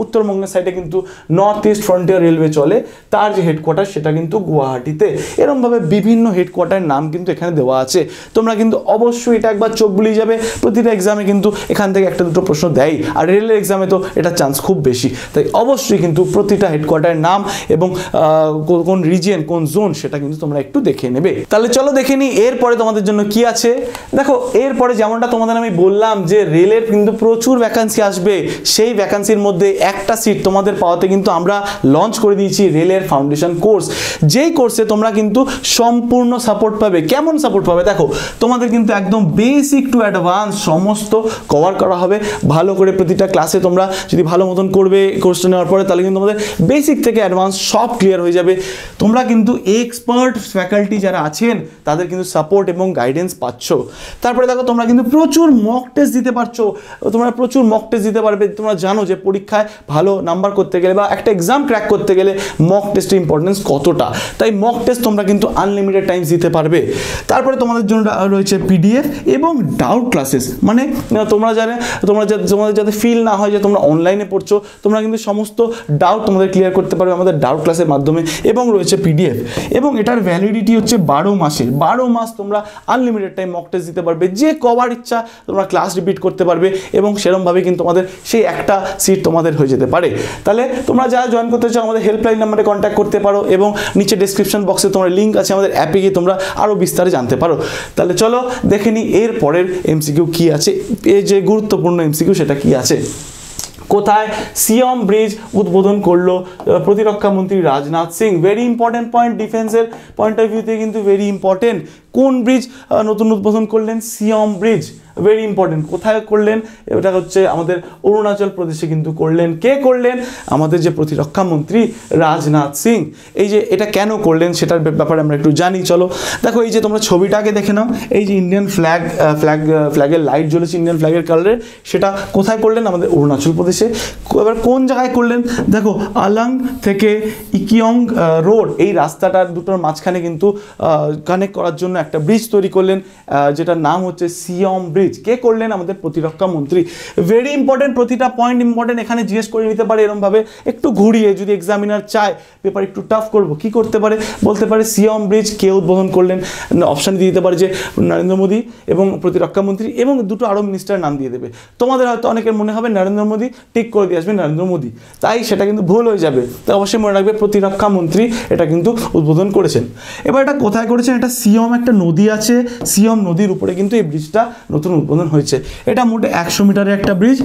উত্তরবঙ্গের সাইডে কিন্তু নর্থ ইস্ট ফ্রন্টিয়ার রেলওয়ে চলে, তার যে হেডকোয়ার্টার সেটা কিন্তু গুয়াহাটিতে। এরকমভাবে বিভিন্ন হেডকোয়ার্টারের নাম কিন্তু এখানে দেওয়া আছে, তোমরা কিন্তু অবশ্যই এটা একবার চোখ বুলিয়ে যাবে। প্রতিটা এক্সামে কিন্তু এখান থেকে একটা দুটো প্রশ্ন দেয়, আর রেলের এক্সামে তো এটা চান্স খুব বেশি, তাই অবশ্যই কিন্তু প্রতিটা হেডকোয়ার্টারের নাম এবং কোন রিজিয়ন কোন জোন সেটা কিন্তু তোমরা একটু দেখে নেবে। তাহলে চলো দেখে নিই এরপরে তোমাদের জন্য কি আছে। দেখো এরপরে যেমনটা তোমাদের আমি বললাম যে রেলের কিন্তু প্রচুর ভ্যাকান্সি আসবে, সেই ভ্যাকান্সির মধ্যে একটা সিট তোমাদের পাওয়াতে কিন্তু আমরা লঞ্চ করে দিয়েছি রেলের ফাউন্ডেশন কোর্স, যেই কোর্সে তোমরা কিন্তু সম্পূর্ণ সাপোর্ট পাবে। কেমন সাপোর্ট পাবে, দেখো তোমাদের কিন্তু একদম বেসিক টু অ্যাডভান্স সমস্ত কভার করা হবে ভালো করে। প্রতিটা ক্লাসে তোমরা যদি ভালো মতন করবে কোর্সটা নেওয়ার পরে, তাহলে কিন্তু তোমাদের বেসিক থেকে অ্যাডভান্স সব ক্লিয়ার হয়ে যাবে। তোমরা কিন্তু এক্সপার্ট ফ্যাকাল্টি যারা আছেন তাদের কিন্তু সাপোর্ট এবং গাইডেন্স পাচ্ছ। তারপরে দেখো তোমরা কিন্তু প্রচুর মক টেস্ট দিতে পারছো, তোমরা প্রচুর মক টেস্ট দিতে পারবে। তোমরা জানো যে পরীক্ষায় ভালো নাম্বার করতে গেলে বা একটা এক্সাম ক্র্যাক করতে গেলে মক টেস্টের ইম্পর্টেন্স কতটা, তাই মক টেস্ট তোমরা কিন্তু আনলিমিটেড টাইমস দিতে পারবে। তারপরে তোমাদের জন্য রয়েছে পিডিএফ এবং ডাউট ক্লাসেস, মানে তোমাদের যাতে ফিল না হয় যে তোমরা অনলাইনে পড়ছো, তোমরা কিন্তু সমস্ত ডাউট তোমাদের ক্লিয়ার করতে পারবে আমাদের ডাউট ক্লাসের মাধ্যমে, এবং রয়েছে পিডিএফ, এবং এটার ভ্যালিডিটি হচ্ছে 12 মাসের, 12 মাস তোমরা আনলিমিটেড টাইম মক টেস্ট দিতে পারবে, যে কবার ইচ্ছা তোমরা ক্লাস রিপিট করতে পারবে, এবং সেরকমভাবে কিন্তু তোমাদের সেই একটা সিট তোমাদের হয়ে যেতে পারে। তাহলে তোমরা যারা জয়েন করতে চাও আমাদের হেল্পলাইন নাম্বারে কন্ট্যাক্ট করতে পারো, এবং নিচে ডেসক্রিপশন বক্সে তোমার লিঙ্ক আছে, আমাদের অ্যাপে গিয়ে তোমরা আরও বিস্তারে জানতে পারো। তাহলে চলো দেখে নিই এর পরের এমসিকিউ কি আছে, এই যে গুরুত্বপূর্ণ এমসিকিউ সেটা কি আছে। কোথায় সিয়ম ব্রিজ উদ্বোধন করলো প্রতিরক্ষা মন্ত্রী Rajnath Singh, very important point, ডিফেন্সের পয়েন্ট অফ ভিউ থেকে কিন্তু ভেরি ইম্পর্টেন্ট। কোন ব্রিজ নতুন উদ্বোধন করলেন, সিয়ম ব্রিজ। Very important. কোথায় করলেন? এটা হচ্ছে আমাদের অরুণাচল প্রদেশে কিন্তু করলেন। কে করলেন? আমাদের যে প্রতিরক্ষা মন্ত্রী রাজনাথ সিং। এই যে এটা কেন করলেন সেটার ব্যাপারে আমরা একটু জানি। চলো দেখো, এই যে তোমরা ছবিটাকে দেখে নাও, এই যে ইন্ডিয়ান ফ্ল্যাগের লাইট জ্বলেছে ইন্ডিয়ান ফ্ল্যাগের কালারের, সেটা কোথায় করলেন? আমাদের অরুণাচল প্রদেশে। এবার কোন জায়গায় করলেন? দেখো আলাং থেকে ইকিয়ং রোড, এই রাস্তাটার দুটোর মাঝখানে কিন্তু কানেক্ট করার জন্য একটা ব্রিজ তৈরি করলেন, যেটার নাম হচ্ছে সিয়ম ব্রিজ। কে করলেন? আমাদের প্রতিরক্ষা মন্ত্রী। ভেরি ইম্পর্টেন্ট, প্রতিটা পয়েন্ট ইম্পর্টেন্ট, এখানে জিজ্ঞেস করে নিতে পারে এরমভাবে একটু ঘুরিয়ে, যদি এক্সামিনার চায় পেপার একটু টাফ করবো, কি করতে পারে? বলতে পারে সিয়ম ব্রিজ কে উদ্বোধন করলেন, অপশান দিয়ে দিতে পারে যে নরেন্দ্র মোদী এবং প্রতিরক্ষা মন্ত্রী, এবং দুটো আরও মিনিস্টার নাম দিয়ে দেবে। তোমাদের হয়তো অনেকের মনে হবে নরেন্দ্র মোদী, টিক করে দিয়ে আসবে নরেন্দ্র মোদী, তাই সেটা কিন্তু ভুল হয়ে যাবে। তাই অবশ্যই মনে রাখবে প্রতিরক্ষা মন্ত্রী এটা কিন্তু উদ্বোধন করেছেন। এবার এটা কোথায় করেছেন? এটা সিয়ম, একটা নদী আছে, সিয়ম নদীর উপরে কিন্তু এই ব্রিজটা নতুন উদ্বোধন হয়েছে। এটা মোটে 100 মিটারের একটা ব্রিজ।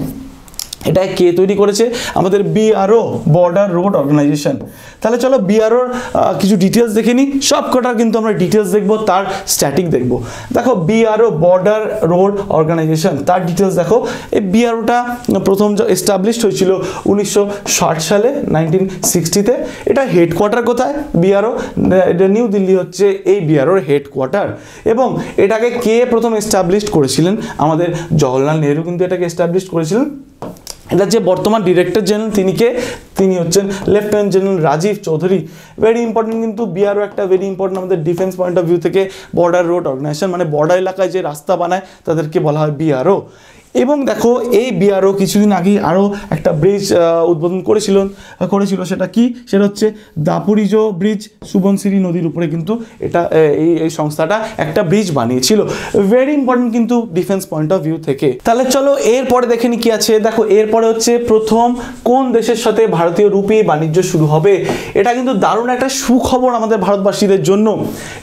এটা কে তৈরি করেছে? আমাদের BRO, বর্ডার রোড অর্গানাইজেশন। তাহলে চলো BROর কিছু ডিটেলস দেখে নিই। সব কটার কিন্তু আমরা ডিটেলস দেখবো, তার স্ট্যাটিক দেখবো। দেখো BRO, বর্ডার রোড অর্গানাইজেশন, তার ডিটেলস দেখো। এই BROটা প্রথম এস্টাবলিশড হয়েছিল 1960 সালে, 1960-তে। এটা হেডকোয়ার্টার কোথায়? BRO নিউ দিল্লি হচ্ছে এই BROর হেডকোয়ার্টার। এবং এটাকে কে প্রথম এস্টাবলিশড করেছিলেন? আমাদের জওহরলাল নেহরু কিন্তু এটাকে এস্টাবলিশড করেছিলেন। এটা যে বর্তমান ডিরেক্টর জেনারেল, তিনি হচ্ছেন lieutenant general Rajiv Chowdhury. Very important কিন্তু BRO একটা ভেরি ইম্পর্টেন্ট আমাদের ডিফেন্স পয়েন্ট অফ ভিউ থেকে। বর্ডার রোড অর্গানাইজেশন মানে বর্ডার এলাকায় যে রাস্তা বানায় তাদেরকে বলা হয় BRO। এবং দেখো এই BRO কিছুদিন আগেই আরও একটা ব্রিজ উদ্বোধন করেছিল, সেটা কি? সেটা হচ্ছে দাপুরিজো ব্রিজ, সুবনসিরি নদীর উপরে কিন্তু এটা এই সংস্থাটা একটা ব্রিজ বানিয়েছিল। ভেরি ইম্পর্টেন্ট কিন্তু ডিফেন্স পয়েন্ট অফ ভিউ থেকে। তাহলে চলো এরপরে দেখে নি কি আছে। দেখো এরপরে হচ্ছে প্রথম কোন দেশের সাথে ভারতীয় রুপি বাণিজ্য শুরু হবে। এটা কিন্তু দারুণ একটা সুখবর আমাদের ভারতবাসীদের জন্য,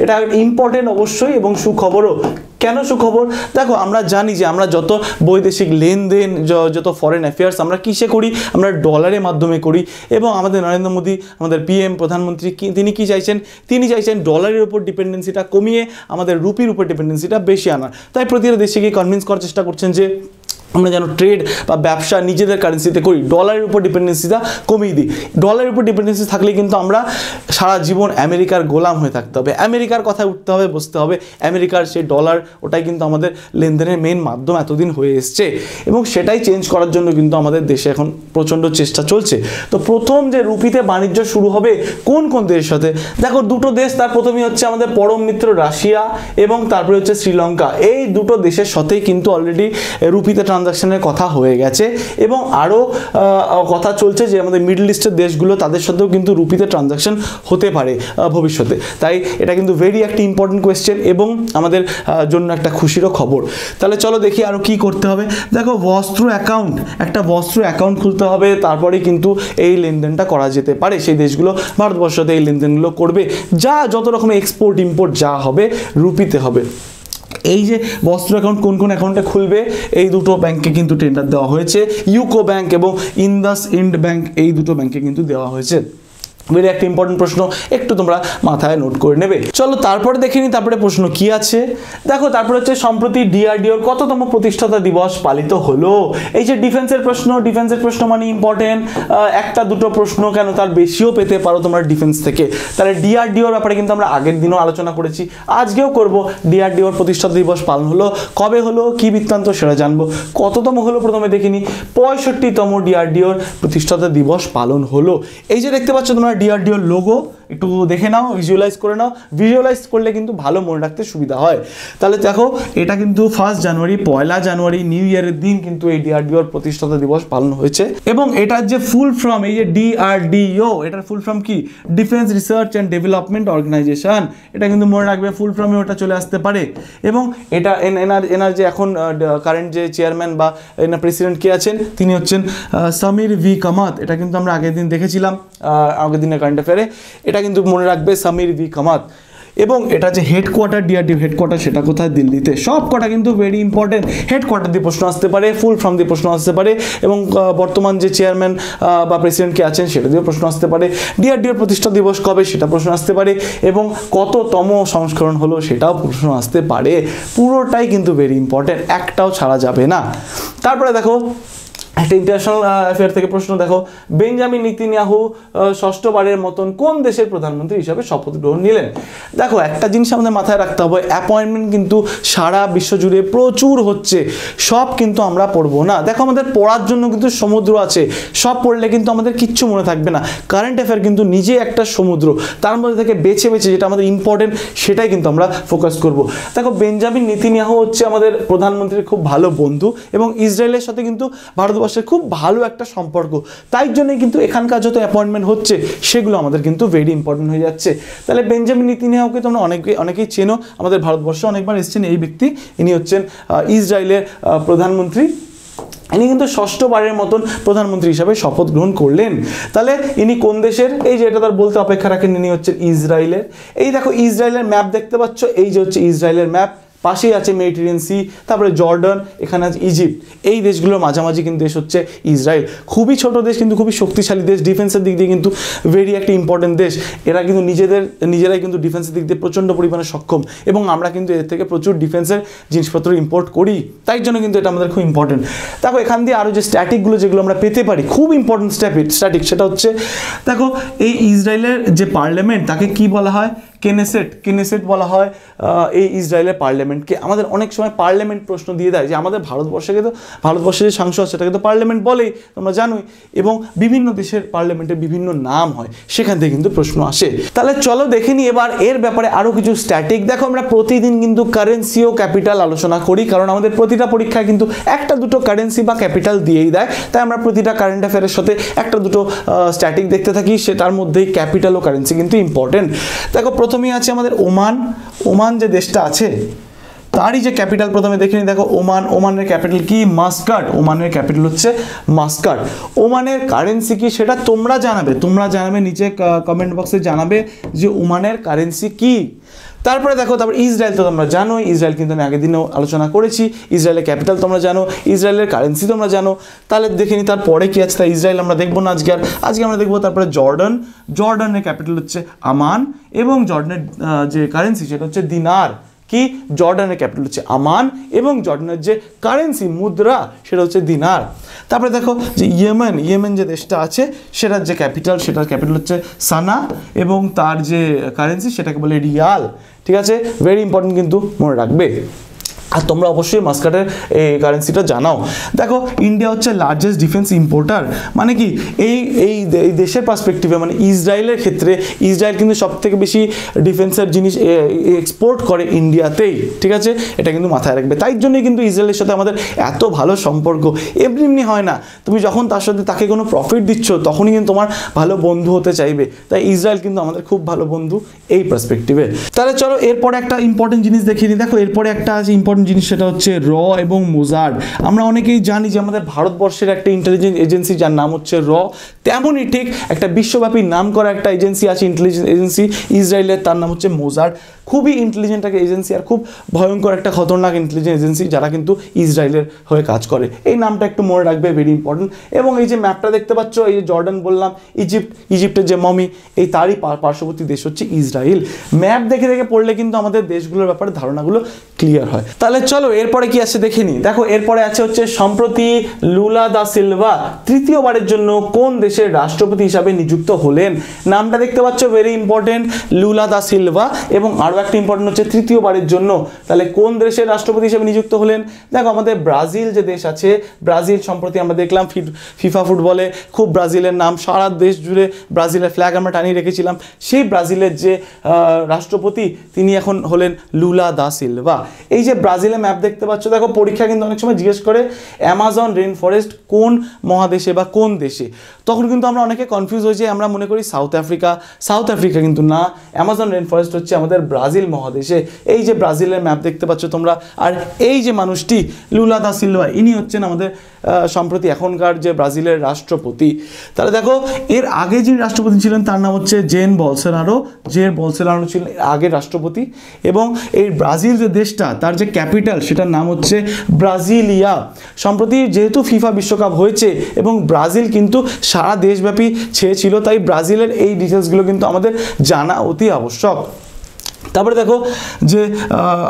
এটা ইম্পর্টেন্ট অবশ্যই এবং সুখবরও। কেন সুখবর? দেখো আমরা জানি যে আমরা যত বৈদেশিক লেনদেন, যত ফরেন অ্যাফেয়ার্স আমরা কিসে করি? আমরা ডলারের মাধ্যমে করি। এবং আমাদের নরেন্দ্র মোদী, আমাদের PM প্রধানমন্ত্রী, তিনি কি চাইছেন? তিনি চাইছেন ডলারের উপর ডিপেন্ডেন্সিটা কমিয়ে আমাদের রুপির উপর ডিপেন্ডেন্সিটা বেশি আনার। তাই প্রতিটা দেশকে কনভিন্স করার চেষ্টা করছেন যে আমরা যেন ট্রেড বা ব্যবসা নিজেদের কারেন্সিতে করি, ডলারের উপর ডিপেন্ডেন্সিটা কমিয়ে দিই। ডলারের উপর ডিপেন্ডেন্সি থাকলে কিন্তু আমরা সারা জীবন আমেরিকার গোলাম হয়ে থাকতে হবে, আমেরিকার কথায় উঠতে হবে, বসতে হবে। আমেরিকার সেই ডলার, ওটাই কিন্তু আমাদের লেনদেনের মেন মাধ্যম এতদিন হয়ে এসছে, এবং সেটাই চেঞ্জ করার জন্য কিন্তু আমাদের দেশে এখন প্রচণ্ড চেষ্টা চলছে। তো প্রথম যে রুপিতে বাণিজ্য শুরু হবে কোন কোন দেশের সাথে? দেখো দুটো দেশ, তার প্রথমেই হচ্ছে আমাদের পরম মিত্র রাশিয়া, এবং তারপরে হচ্ছে শ্রীলঙ্কা। এই দুটো দেশের সাথেই কিন্তু অলরেডি রুপিতে ট্রানজাকশনের কথা হয়ে গেছে, এবং আরও কথা চলছে যে আমাদের মিডল ইস্টের দেশগুলো, তাদের সাথেও কিন্তু রুপিতে ট্রানজাকশন হতে পারে ভবিষ্যতে। তাই এটা কিন্তু ভেরি একটা ইম্পর্টেন্ট কোয়েশ্চেন এবং আমাদের জন্য একটা খুশিরও খবর। তাহলে চলো দেখি আরও কি করতে হবে। দেখো একটা বস্ত্র অ্যাকাউন্ট খুলতে হবে, তারপরে কিন্তু এই লেনদেনটা করা যেতে পারে। সেই দেশগুলো ভারতবর্ষতে এই লেনদেনগুলো করবে, যত রকম এক্সপোর্ট ইম্পোর্ট যা হবে রুপিতে হবে। এই যে বস্ত্র অ্যাকাউন্ট কোন কোন অ্যাকাউন্টে খুলবে, এই দুটো ব্যাংকে কিন্তু টেন্ডার দেওয়া হয়েছে। ইউকো ব্যাংক এবং ইন্ডাসইন্ড ব্যাংক, এই দুটো ব্যাংকে কিন্তু দেওয়া হয়েছে। ভেরি একটা ইম্পর্টেন্ট প্রশ্ন, একটু তোমরা মাথায় নোট করে নেবে। চলো তারপরে দেখে নিই তারপরে প্রশ্ন কি আছে। দেখো তারপরে হচ্ছে সম্প্রতি DRDOর কততম প্রতিষ্ঠাতা দিবস পালিত হলো। এই যে ডিফেন্সের প্রশ্ন মানে ইম্পর্টেন্ট, একটা দুটো প্রশ্ন কেন, তার বেশিও পেতে পারো তোমরা ডিফেন্স থেকে। তাহলে DRDOর ব্যাপারে কিন্তু আমরা আগের দিনও আলোচনা করেছি, আজকেও করব। DRDOর প্রতিষ্ঠাতা দিবস পালন হলো, কবে হলো, কি বৃত্তান্ত সেটা জানবো। কততম হলো প্রথমে দেখে নিই, 65তম DRDOর প্রতিষ্ঠাতা দিবস পালন হলো। এই যে দেখতে পাচ্ছ তোমরা DRDOর লোগো, একটু দেখে নাও, ভিজুয়ালাইজ করে নাও। ভিজুয়ালাইজ করলে কিন্তু ভালো মনে রাখতে সুবিধা হয়। তাহলে দেখো এটা কিন্তু 1 জানুয়ারি, 1 জানুয়ারি নিউ ইয়ারের দিন কিন্তু এই DRDOর প্রতিষ্ঠাতা দিবস পালন হয়েছে। এবং এটার যে ফুল ফর্ম, এই যে DRDO, এটার ফুল ফর্ম কি? Defence research and development organisation. এটা কিন্তু মনে রাখবে, ফুল ফর্মে ওটা চলে আসতে পারে। এবং এটা এনার যে এখন কারেন্ট যে চেয়ারম্যান বা এনার প্রেসিডেন্ট কে আছেন, তিনি হচ্ছেন সমীর ভি কামাত। এটা কিন্তু আমরা আগের দিন দেখেছিলাম, আগের দিনের কারেন্ট অ্যাফেয়ারে। এটা কিন্তু মনে রাখবে, সমীর ভি কামাত। এবং এটা যে হেডকোয়ার্টার, ডিআরডিও হেডকোয়ার্টার, সেটা কোথায়? দিল্লিতে। সব কটা কিন্তু ভেরি ইম্পর্টেন্ট। হেডকোয়ার্টার দিয়ে প্রশ্ন আসতে পারে, ফুল ফর্ম দিয়ে প্রশ্ন আসতে পারে, এবং বর্তমান যে চেয়ারম্যান বা প্রেসিডেন্ট কে আছেন সেটা দিয়েও প্রশ্ন আসতে পারে। ডিআরডিওর প্রতিষ্ঠা দিবস কবে সেটা প্রশ্ন আসতে পারে, এবং কততম সংস্করণ হলো সেটাও প্রশ্ন আসতে পারে। পুরোটাই কিন্তু ভেরি ইম্পর্টেন্ট, একটাও ছাড়া যাবে না। তারপরে দেখো একটা ইন্টারন্যাশনাল অ্যাফেয়ার থেকে প্রশ্ন দেখো, বেঞ্জামিন নেতানিয়াহু ষষ্ঠবারের মতন কোন দেশের প্রধানমন্ত্রী হিসাবে শপথ গ্রহণ নিলেন? দেখো একটা জিনিস আমাদের মাথায় রাখতে হবে, অ্যাপয়েন্টমেন্ট কিন্তু সারা বিশ্ব জুড়ে প্রচুর হচ্ছে, সব কিন্তু আমরা পড়বো না। দেখো আমাদের পড়ার জন্য কিন্তু সমুদ্র আছে, সব পড়লে কিন্তু আমাদের কিচ্ছু মনে থাকবে না। কারেন্ট অ্যাফেয়ার কিন্তু নিজে একটা সমুদ্র, তার মধ্যে থেকে বেছে বেছে যেটা আমাদের ইম্পর্টেন্ট সেটাই কিন্তু আমরা ফোকাস করব। দেখো বেঞ্জামিন নেতানিয়াহু হচ্ছে আমাদের প্রধানমন্ত্রীর খুব ভালো বন্ধু, এবং ইসরায়েলের সাথে কিন্তু ভারতবর্ষের খুব ভালো একটা সম্পর্ক, তাই জন্যই কিন্তু এখানকার যত অ্যাপয়েন্টমেন্ট হচ্ছে সেগুলো আমাদের কিন্তু ভেরি ইম্পর্টেন্ট হয়ে যাচ্ছে। তাহলে বেঞ্জামিন নেতানিয়াহুকে তোমরা অনেকেই চেনো, আমাদের ভারতবর্ষে অনেকবার এসেছেন এই ব্যক্তি। ইনি হচ্ছেন ইসরায়েলের প্রধানমন্ত্রী। ইনি কিন্তু ষষ্ঠবারের মতন প্রধানমন্ত্রী হিসাবে শপথ গ্রহণ করলেন। তাহলে ইনি কোন দেশের? এই যে এটা তার বলতে অপেক্ষা রাখেন, ইনি হচ্ছেন ইসরায়েলের। এই দেখো ইসরায়েলের ম্যাপ দেখতে পাচ্ছ, এই যে হচ্ছে ইসরায়েলের ম্যাপ, পাশেই আছে মেডিটেরিয়ান সি, তারপরে জর্ডান, এখানে আছে ইজিপ্ট। এই দেশগুলোর মাঝামাঝি কিন্তু দেশ হচ্ছে ইসরায়েল। খুবই ছোট দেশ কিন্তু খুবই শক্তিশালী দেশ, ডিফেন্সের দিক দিয়ে কিন্তু ভেরি একটা ইম্পর্টেন্ট দেশ। এরা কিন্তু নিজেরাই কিন্তু ডিফেন্সের দিক দিয়ে প্রচণ্ড পরিমাণে সক্ষম, এবং আমরা কিন্তু এর থেকে প্রচুর ডিফেন্সের জিনিসপত্র ইম্পোর্ট করি, তাই জন্য কিন্তু এটা আমাদের খুব ইম্পর্টেন্ট। দেখো এখান দিয়ে আরও যে স্ট্যাটিকগুলো যেগুলো আমরা পেতে পারি, খুব ইম্পর্টেন্ট স্ট্যাটিক, সেটা হচ্ছে দেখো এই ইসরায়েলের যে পার্লামেন্ট তাকে কি বলা হয়? কেনেসেট বলা হয় এই ইসরায়েলের পার্লামেন্টকে। আমাদের অনেক সময় পার্লামেন্ট প্রশ্ন দিয়ে দেয়, যে আমাদের ভারতবর্ষের যে সংসদ সেটাকে তো পার্লামেন্ট বলেই, তোমরা জানোই, এবং বিভিন্ন দেশের পার্লামেন্টের বিভিন্ন নাম হয়, সেখান থেকে কিন্তু প্রশ্ন আসে। তাহলে চলো দেখে নিই এবার এর ব্যাপারে আরও কিছু স্ট্যাটিক। দেখো আমরা প্রতিদিন কিন্তু কারেন্সি ও ক্যাপিটাল আলোচনা করি, কারণ আমাদের প্রতিটা পরীক্ষায় কিন্তু একটা দুটো কারেন্সি বা ক্যাপিটাল দিয়েই দেয়, তাই আমরা প্রতিটা কারেন্ট অ্যাফেয়ারের সাথে একটা দুটো স্ট্যাটিক দেখতে থাকি, সেটার মধ্যেই ক্যাপিটাল ও কারেন্সি কিন্তু ইম্পর্টেন্ট। দেখো প্রথমেই আছে আমাদের ওমান যে দেশটা আছে তারই যে ক্যাপিটাল প্রথমে দেখে নিই। দেখো ওমানের ক্যাপিটাল কি? মাস্কাট। ওমানের ক্যাপিটাল হচ্ছে মাস্কাট। ওমানের কারেন্সি কি সেটা তোমরা জানাবে নিচে কমেন্ট বক্সে জানাবে যে ওমানের কারেন্সি কি। তারপরে দেখো ইসরায়েল তো তোমরা জানো, ইসরায়েল কিন্তু আমি আগের দিনেও আলোচনা করেছি। ইসরায়েলের ক্যাপিটাল তোমরা জানো, ইসরায়েলের কারেন্সি তোমরা জানো। তাহলে দেখে নিই তারপরে কি আছে। তাই ইসরায়েল আমরা দেখবো না আজকে আমরা দেখবো তারপরে জর্ডানের ক্যাপিটাল হচ্ছে আমান, এবং জর্ডানের যে কারেন্সি সেটা হচ্ছে দিনার। কি? জর্ডানের ক্যাপিটাল হচ্ছে আমান, এবং জর্ডানের যে কারেন্সি মুদ্রা সেটা হচ্ছে দিনার। তারপরে দেখো যে ইয়েমেন যে দেশটা আছে সেটার যে সেটার ক্যাপিটাল হচ্ছে সানা, এবং তার যে কারেন্সি সেটাকে বলে রিয়াল। ঠিক আছে, ভেরি ইম্পর্টেন্ট কিন্তু মনে রাখবে। আর তোমরা অবশ্যই মাস্কাটের এই কারেন্সিটা জানাও। দেখো ইন্ডিয়া হচ্ছে লার্জেস্ট ডিফেন্স ইম্পোর্টার, মানে কি এই দেশের পার্সপেক্টিভে, মানে ইসরায়েলের ক্ষেত্রে ইসরায়েল কিন্তু সবথেকে বেশি ডিফেন্সের জিনিস এক্সপোর্ট করে ইন্ডিয়াতেই। ঠিক আছে, এটা কিন্তু মাথায় রাখবে। তাই জন্যই কিন্তু ইসরায়েলের সাথে আমাদের এত ভালো সম্পর্ক। এমনি হয় না, তুমি যখন তাকে কোনো প্রফিট দিচ্ছ তখনই কিন্তু তোমার ভালো বন্ধু হতে চাইবে। তাই ইসরায়েল কিন্তু আমাদের খুব ভালো বন্ধু এই পার্সপেক্টিভে। তাহলে চলো এরপরে একটা ইম্পর্টেন্ট জিনিস দেখিয়ে নিই। দেখো এরপরে একটা আছে ইম্পর্টেন্ট জিনিস, সেটা হচ্ছে র এবং মোজার্ড। আমরা অনেকেই জানি যে আমাদের ভারতবর্ষের একটা ইন্টেলিজেন্স এজেন্সি যার নাম হচ্ছে র, তেমনই ঠিক একটা বিশ্বব্যাপী নাম করা একটা এজেন্সি আছে ইন্টেলিজেন্স এজেন্সি ইসরায়েলের, তার নাম হচ্ছে মোজার্ড। খুবই ইন্টেলিজেন্ট একটা এজেন্সি, আর খুব ভয়ঙ্কর একটা খতরনাক ইন্টেলিজেন্স এজেন্সি, যারা কিন্তু ইসরায়েলের হয়ে কাজ করে। এই নামটা একটু মনে রাখবে, ভেরি ইম্পর্টেন্ট। এবং এই যে ম্যাপটা দেখতে পাচ্ছ, এই যে জর্ডান বললাম, ইজিপ্টের যে মমি, এই তারই পার্শ্ববর্তী দেশ হচ্ছে ইসরায়েল। ম্যাপ দেখে পড়লে কিন্তু আমাদের দেশগুলোর ব্যাপারে ধারণাগুলো ক্লিয়ার হয়। তাহলে চলো এরপরে কি আছে দেখে নিই। দেখো এরপরে আছে হচ্ছে সম্প্রতি লুলা দা সিলভা তৃতীয়বারের জন্য কোন দেশের রাষ্ট্রপতি হিসাবে নিযুক্ত হলেন? নামটা দেখতে পাচ্ছ, ভেরি ইম্পর্টেন্ট, লুলা দা সিলভা। এবং আরও একটা ইম্পর্টেন্ট হচ্ছে তৃতীয়বারের জন্য। তাহলে কোন দেশের রাষ্ট্রপতি হিসেবে নিযুক্ত হলেন? দেখো আমাদের ব্রাজিল যে দেশ আছে, ব্রাজিল সম্প্রতি আমরা দেখলাম ফিফা ফুটবলে খুব ব্রাজিলের নাম, সারা দেশ জুড়ে ব্রাজিলের ফ্ল্যাগ আমরা টানিয়ে রেখেছিলাম। সেই ব্রাজিলের যে রাষ্ট্রপতি তিনি এখন হলেন লুলা দা সিলভা। এই যে ব্রাজিলের ম্যাপ দেখতে পাচ্ছ, দেখো পরীক্ষা কিন্তু অনেক সময় জিজ্ঞেস করে অ্যামাজন রেন ফরেস্ট কোন মহাদেশে বা কোন দেশে, তখন কিন্তু আমরা অনেকে কনফিউজ হয়ে যাই, আমরা মনে করি সাউথ আফ্রিকা কিন্তু না, অ্যামাজন রেন ফরেস্ট হচ্ছে আমাদের ব্রাজিল মহাদেশে। এই যে ব্রাজিলের ম্যাপ দেখতে পাচ্ছ তোমরা, আর এই যে মানুষটি লুলা দা সিলভা, ইনি হচ্ছেন আমাদের সম্প্রতি এখনকার যে ব্রাজিলের রাষ্ট্রপতি। তাহলে দেখো এর আগে যিনি রাষ্ট্রপতি ছিলেন তার নাম হচ্ছে জের বলসোনারো ছিলেন আগের রাষ্ট্রপতি। এবং এই ব্রাজিল যে দেশটা তার যে ক্যাপিটাল সেটার নাম হচ্ছে ব্রাজিলিয়া। সম্প্রতি যেহেতু ফিফা বিশ্বকাপ হয়েছে এবং ব্রাজিল কিন্তু সারা দেশব্যাপী ছেয়েছিল, তাই ব্রাজিলের এই ডিটেলসগুলো কিন্তু আমাদের জানা অতি আবশ্যক। তারপরে দেখো যে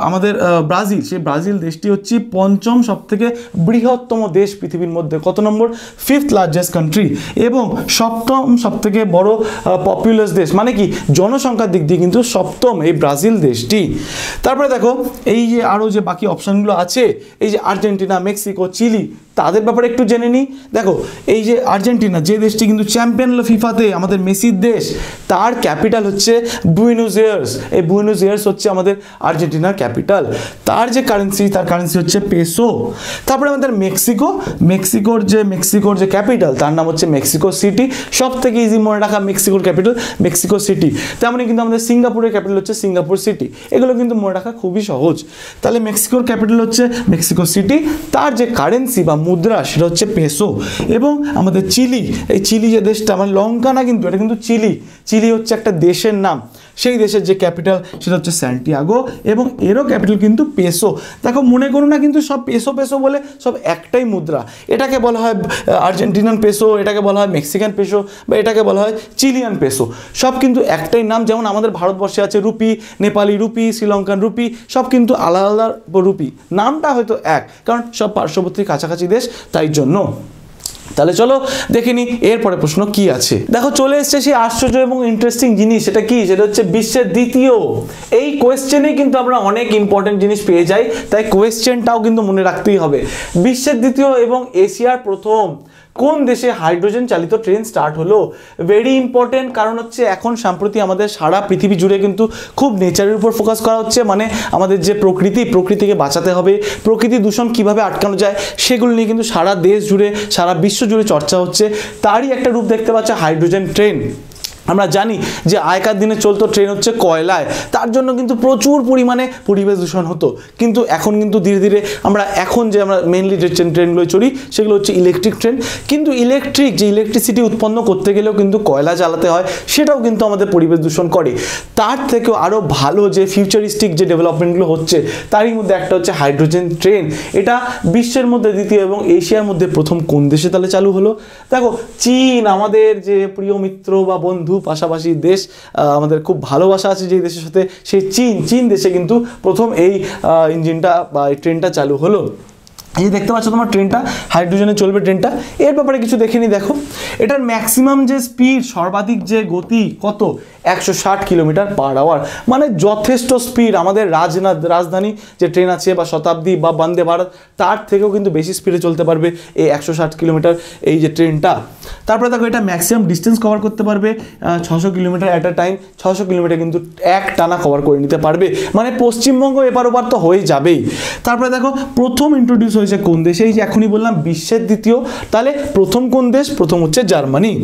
আমাদের ব্রাজিল, সেই ব্রাজিল দেশটি হচ্ছে পঞ্চম সবথেকে বৃহত্তম দেশ পৃথিবীর মধ্যে, কত নম্বর, 5th লার্জেস্ট কান্ট্রি, এবং সপ্তম সবথেকে বড় পপুলাস দেশ, মানে কি জনসংখ্যার দিক দিয়ে কিন্তু সপ্তম এই ব্রাজিল দেশটি। তারপরে দেখো এই যে আরও যে বাকি অপশানগুলো আছে, এই যে আর্জেন্টিনা, মেক্সিকো, চিলি, তাদের ব্যাপারে একটু জেনে নিই। দেখো এই যে আর্জেন্টিনা, যে দেশটি কিন্তু চ্যাম্পিয়ন হলো ফিফাতে, আমাদের মেসির দেশ, তার ক্যাপিটাল হচ্ছে বুয়েনোস আয়ার্স। এই বুয়েনোস আয়ার্স হচ্ছে আমাদের আর্জেন্টিনার ক্যাপিটাল। তার যে কারেন্সি, তার কারেন্সি হচ্ছে পেসো। তারপরে আমাদের মেক্সিকোর যে ক্যাপিটাল তার নাম হচ্ছে মেক্সিকো সিটি। সব থেকে ইজি মনে রাখা মেক্সিকোর ক্যাপিটাল মেক্সিকো সিটি। তেমনই কিন্তু আমাদের সিঙ্গাপুরের ক্যাপিটাল হচ্ছে সিঙ্গাপুর সিটি। এগুলো কিন্তু মনে রাখা খুবই সহজ। তাহলে মেক্সিকোর ক্যাপিটাল হচ্ছে মেক্সিকো সিটি, তার যে কারেন্সি বা মুদ্রা সেটা হচ্ছে পেসো। এবং আমাদের চিলি, এই চিলি যে দেশটা, আমার লঙ্কা না কিন্তু, এটা কিন্তু চিলি হচ্ছে একটা দেশের নাম। সেই দেশের যে ক্যাপিটাল সেটা হচ্ছে স্যান্টিয়াগো, এবং এরও ক্যাপিটাল কিন্তু পেসো। দেখো মনে করো না কিন্তু সব পেসো বলে সব একটাই মুদ্রা। এটাকে বলা হয় আর্জেন্টিনান পেসো, এটাকে বলা হয় মেক্সিকান পেসো, বা এটাকে বলা হয় চিলিয়ান পেসো। সব কিন্তু একটাই নাম। যেমন আমাদের ভারতবর্ষে আছে rupee, Nepali rupee, Sri Lankan rupee, সব কিন্তু আলাদা আলাদা রুপি, নামটা হয়তো এক, কারণ সব পার্শ্ববর্তী কাছাকাছি দেশ, তাই জন্য। তাহলে চলো দেখে নিই এরপরে প্রশ্ন কি আছে। দেখো চলে এসছে সেই আশ্চর্য এবং ইন্টারেস্টিং জিনিস, সেটা কি, সেটা হচ্ছে বিশ্বের দ্বিতীয়। এই কোয়েশ্চেনে কিন্তু আমরা অনেক ইম্পর্টেন্ট জিনিস পেয়ে যাই, তাই কোয়েশ্চেনটাও কিন্তু মনে রাখতেই হবে। বিশ্বের দ্বিতীয় এবং এশিয়ার প্রথম কোন দেশে হাইড্রোজেন চালিত ট্রেন স্টার্ট হলো? ভেরি ইম্পর্টেন্ট, কারণ হচ্ছে এখন সম্প্রতি আমাদের সারা পৃথিবী জুড়ে কিন্তু খুব নেচারের উপর ফোকাস করা হচ্ছে। মানে আমাদের যে প্রকৃতিকে বাঁচাতে হবে, প্রকৃতি দূষণ কিভাবে আটকানো যায়, সেগুলো নিয়ে কিন্তু সারা দেশ জুড়ে, সারা বিশ্ব জুড়ে চর্চা হচ্ছে। তারই একটা রূপ দেখতে পাচ্ছে হাইড্রোজেন ট্রেন। আমরা জানি যে আগেকার দিনে চলতো ট্রেন হচ্ছে কয়লায়, তার জন্য কিন্তু প্রচুর পরিমাণে পরিবেশ দূষণ হতো। কিন্তু এখন কিন্তু ধীরে ধীরে আমরা মেনলি যে ট্রেনগুলো চড়ি সেগুলো হচ্ছে ইলেকট্রিক ট্রেন। কিন্তু ইলেকট্রিসিটি উৎপন্ন করতে গেলেও কিন্তু কয়লা জ্বালাতে হয়, সেটাও কিন্তু আমাদের পরিবেশ দূষণ করে। তার থেকেও আরও ভালো যে ফিউচারিস্টিক যে ডেভেলপমেন্টগুলো হচ্ছে, তারই মধ্যে একটা হচ্ছে হাইড্রোজেন ট্রেন। এটা বিশ্বের মধ্যে দ্বিতীয় এবং এশিয়ার মধ্যে প্রথম কোন দেশে তাহলে চালু হলো? দেখো চীন, আমাদের যে প্রিয় মিত্র বা বন্ধু, পাশাপাশি দেশ, আমাদের খুব ভালোবাসা আছে যে দেশের সাথে, সেই চীন দেশে কিন্তু প্রথম এই ইঞ্জিনটা বা এই ট্রেনটা চালু হলো। এই দেখতে পাচ্ছ তোমার ট্রেনটা, হাইড্রোজেনে চলবে ট্রেনটা। এর ব্যাপারে কিছু দেখে নি। দেখো এটার ম্যাক্সিমাম যে স্পিড, সর্বাধিক যে গতি কত, 160 কিলোমিটার পার আওয়ার, মানে যথেষ্ট স্পিড। আমাদের রাজধানী যে ট্রেন আছে বা শতাব্দী বা বন্দে ভারত, তার থেকেও কিন্তু বেশি স্পিডে চলতে পারবে এই 160 কিলোমিটার এই যে ট্রেনটা। তারপরে দেখো এটা ম্যাক্সিমাম ডিস্টেন্স কভার করতে পারবে 600 kilometre at a time. 600 kilometre কিন্তু এক টানা কভার করে নিতে পারবে, মানে পশ্চিমবঙ্গ এপার ওপার তো হয়ে যাবেই। তারপরে দেখো প্রথম ইন্ট্রোডিউস হয়েছে কোন দেশে? এই যে এখনই বললাম বিশ্বের দ্বিতীয়, তাহলে প্রথম কোন দেশ? প্রথম হচ্ছে জার্মানি।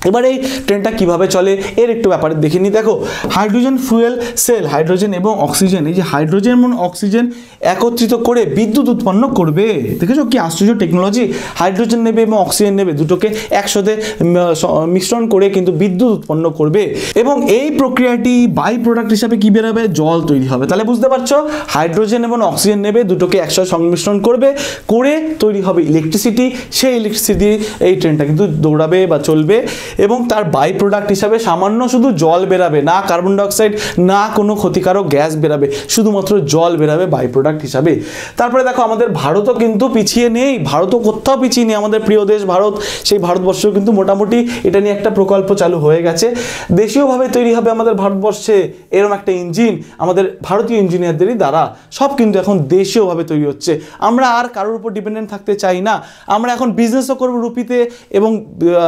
এবার এই ট্রেনটা কিভাবে চলে এর একটু ব্যাপারে দেখে নিই। দেখো হাইড্রোজেন ফুয়েল সেল, হাইড্রোজেন এবং অক্সিজেন, এই যে হাইড্রোজেন এবং অক্সিজেন একত্রিত করে বিদ্যুৎ উৎপন্ন করবে। দেখেছো কি আশ্চর্য টেকনোলজি! হাইড্রোজেন নেবে এবং অক্সিজেন নেবে, দুটোকে একসাথে মিশ্রণ করে কিন্তু বিদ্যুৎ উৎপন্ন করবে। এবং এই প্রক্রিয়াটি বাই প্রোডাক্ট হিসাবে কি বেরোবে? জল তৈরি হবে। তাহলে বুঝতে পারছো, হাইড্রোজেন এবং অক্সিজেন নেবে, দুটোকে একসাথে সংমিশ্রণ করবে, করে তৈরি হবে ইলেকট্রিসিটি। সেই ইলেকট্রিসিটি এই ট্রেনটা কিন্তু দৌড়াবে বা চলবে। এবং তার বাই প্রোডাক্ট হিসাবে সামান্য শুধু জল বেরাবে, না কার্বন ডাইঅক্সাইড, না কোনো ক্ষতিকারক গ্যাস বেরাবে, শুধুমাত্র জল বেরাবে বাই প্রোডাক্ট হিসাবে। তারপরে দেখো আমাদের ভারতও কিন্তু পিছিয়ে নেই, ভারতও কোথাও পিছিয়ে নেই। আমাদের প্রিয় দেশ ভারত, সেই ভারতবর্ষেও কিন্তু মোটামুটি এটা নিয়ে একটা প্রকল্প চালু হয়ে গেছে। দেশীয়ভাবে তৈরি হবে আমাদের ভারতবর্ষে এরকম একটা ইঞ্জিন, আমাদের ভারতীয় ইঞ্জিনিয়ারদেরই দ্বারা। সব কিন্তু এখন দেশীয়ভাবে তৈরি হচ্ছে। আমরা আর কারোর উপর ডিপেন্ডেন্ট থাকতে চাই না। আমরা এখন বিজনেসও করবো রুপিতে এবং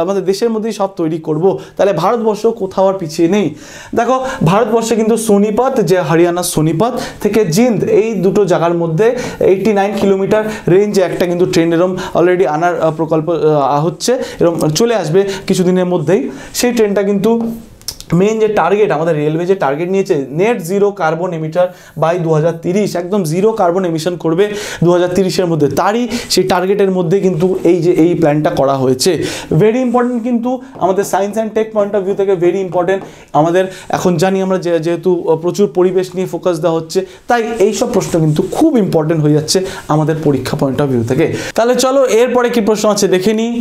আমাদের দেশের মধ্যেই সব তৈরি করব। তাহলে ভারতবর্ষ কোথাও আর পিছিয়ে নেই। দেখো ভারতবর্ষে কিন্তু সোনিপত, যে হরিয়ানার সোনিপত থেকে জিন্দ, এই দুটো জায়গার মধ্যে 89 কিলোমিটার রেঞ্জে একটা কিন্তু ট্রেন এরকম অলরেডি আনার প্রকল্প হচ্ছে, এরকম চলে আসবে কিছুদিনের মধ্যেই। সেই ট্রেনটা কিন্তু মেন যে টার্গেট আমাদের রেলওয়ে যে টার্গেট নিয়েছে net zero carbon emitter by 2030, একদম জিরো কার্বন এমিশন করবে 2030-এর মধ্যে, তারই সেই টার্গেটের মধ্যে কিন্তু এই প্ল্যানটা করা হয়েছে। ভেরি ইম্পর্টেন্ট কিন্তু আমাদের science and tech point of view থেকে ভেরি ইম্পর্টেন্ট। আমাদের এখন জানি আমরা যেহেতু প্রচুর পরিবেশ নিয়ে ফোকাস দেওয়া হচ্ছে, তাই এইসব প্রশ্ন কিন্তু খুব ইম্পর্টেন্ট হয়ে যাচ্ছে আমাদের পরীক্ষা পয়েন্ট অফ ভিউ থেকে। তাহলে চলো এরপরে কি প্রশ্ন আছে দেখে নিই।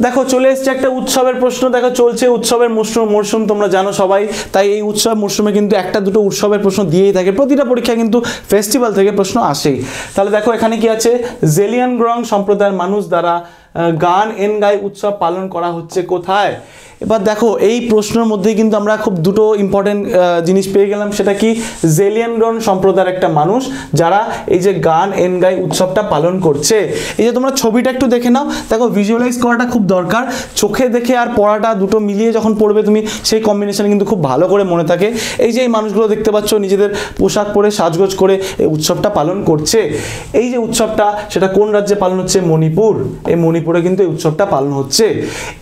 দেখো চলে এসছে একটা উৎসবের প্রশ্ন। দেখো চলছে উৎসবের মরশুম, তোমরা জানো সবাই, তাই এই উৎসব মরশুমে কিন্তু একটা দুটো উৎসবের প্রশ্ন দিয়েই থাকে, প্রতিটা পরীক্ষায় কিন্তু ফেস্টিভ্যাল থেকে প্রশ্ন আসেই। তাহলে দেখো এখানে কি আছে, জেলিয়ানগ্রং সম্প্রদায়ের মানুষ দ্বারা গান এনগাই উৎসব পালন করা হচ্ছে কোথায়। এবার দেখো এই প্রশ্নের মধ্যেই কিন্তু আমরা খুব দুটো ইম্পর্টেন্ট জিনিস পেয়ে গেলাম, সেটা কি জেলিয়ানগ্রং সম্প্রদায়ের একটা মানুষ যারা এই যে গান এনগাই উৎসবটা পালন করছে। এই যে তোমরা ছবিটা একটু দেখে নাও, দেখো ভিজুয়ালাইজ করাটা খুব দরকার, চোখে দেখে আর পড়াটা দুটো মিলিয়ে যখন পড়বে তুমি সেই কম্বিনেশন কিন্তু খুব ভালো করে মনে থাকে। এই যে এই মানুষগুলো দেখতে পাচ্ছ নিজেদের পোশাক পরে সাজগোজ করে এই উৎসবটা পালন করছে। এই যে উৎসবটা সেটা কোন রাজ্যে পালন হচ্ছে, মণিপুর। এই মণিপুরে কিন্তু এই উৎসবটা পালন হচ্ছে।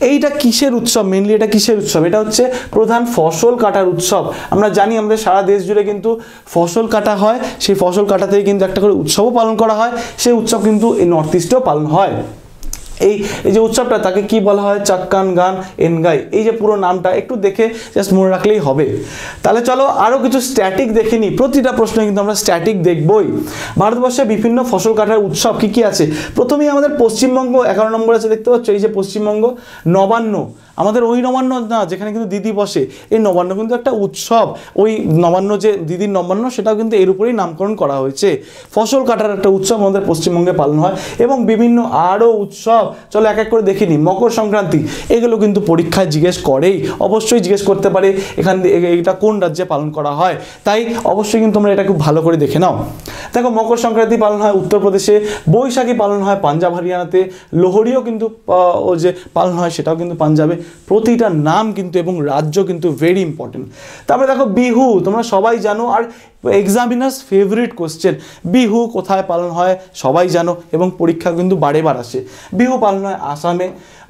এইটা কিসের উৎসব, মেনলি এটা কিসের উৎসব, এটা হচ্ছে প্রধান ফসল কাটার উৎসব। আমরা জানি আমাদের সারা দেশ জুড়ে কিন্তু ফসল কাটা হয়, সেই ফসল কাটাতেই কিন্তু একটা করে উৎসবও পালন করা হয়। সেই উৎসব কিন্তু এই নর্থ ইস্টেও পালন হয়। এই যে উৎসবটা তাকে কি বলা হয়, চাক্কান গান এনগাই। এই যে পুরো নামটা একটু দেখে জাস্ট মনে রাখলেই হবে। তাহলে চলো আরও কিছু স্ট্যাটিক দেখে নিই, প্রতিটা প্রশ্নে কিন্তু আমরা স্ট্যাটিক দেখবই। ভারতবর্ষে বিভিন্ন ফসল কাটার উৎসব কি কি আছে। প্রথমেই আমাদের পশ্চিমবঙ্গ 11 নম্বর আছে, দেখতে পাচ্ছ এই যে পশ্চিমবঙ্গ। নবান্ন, আমাদের ওই নবান্ন না যেখানে কিন্তু দিদি বসে, এই নবান্ন কিন্তু একটা উৎসব। ওই নবান্ন যে দিদির নবান্ন সেটাও কিন্তু এর উপরেই নামকরণ করা হয়েছে। ফসল কাটার একটা উৎসব আমাদের পশ্চিমবঙ্গে পালন হয়, এবং বিভিন্ন আরও উৎসব চলো এক এক করে দেখে নিই। মকর সংক্রান্তি, এগুলো কিন্তু পরীক্ষায় জিজ্ঞেস করেই, অবশ্যই জিজ্ঞেস করতে পারে এখান এটা কোন রাজ্যে পালন করা হয়, তাই অবশ্যই কিন্তু তোমরা এটা খুব ভালো করে দেখে নাও। দেখো মকর সংক্রান্তি পালন হয় উত্তরপ্রদেশে, বৈশাখী পালন হয় পাঞ্জাব হরিয়ানাতে, লোহড়িও কিন্তু যে পালন হয় সেটাও কিন্তু পাঞ্জাবে। প্রতিটা নাম কিন্তু এবং রাজ্য কিন্তু ভেরি ইম্পর্টেন্ট। তারপরে দেখো বিহু, তোমরা সবাই জানো, আর এক্সামিনার্স ফেভারিট কোশ্চেন, বিহু কোথায় পালন হয় সবাই জানো, এবং পরীক্ষা কিন্তু বারেবার আসে। বিহু পালন হয় আসামে।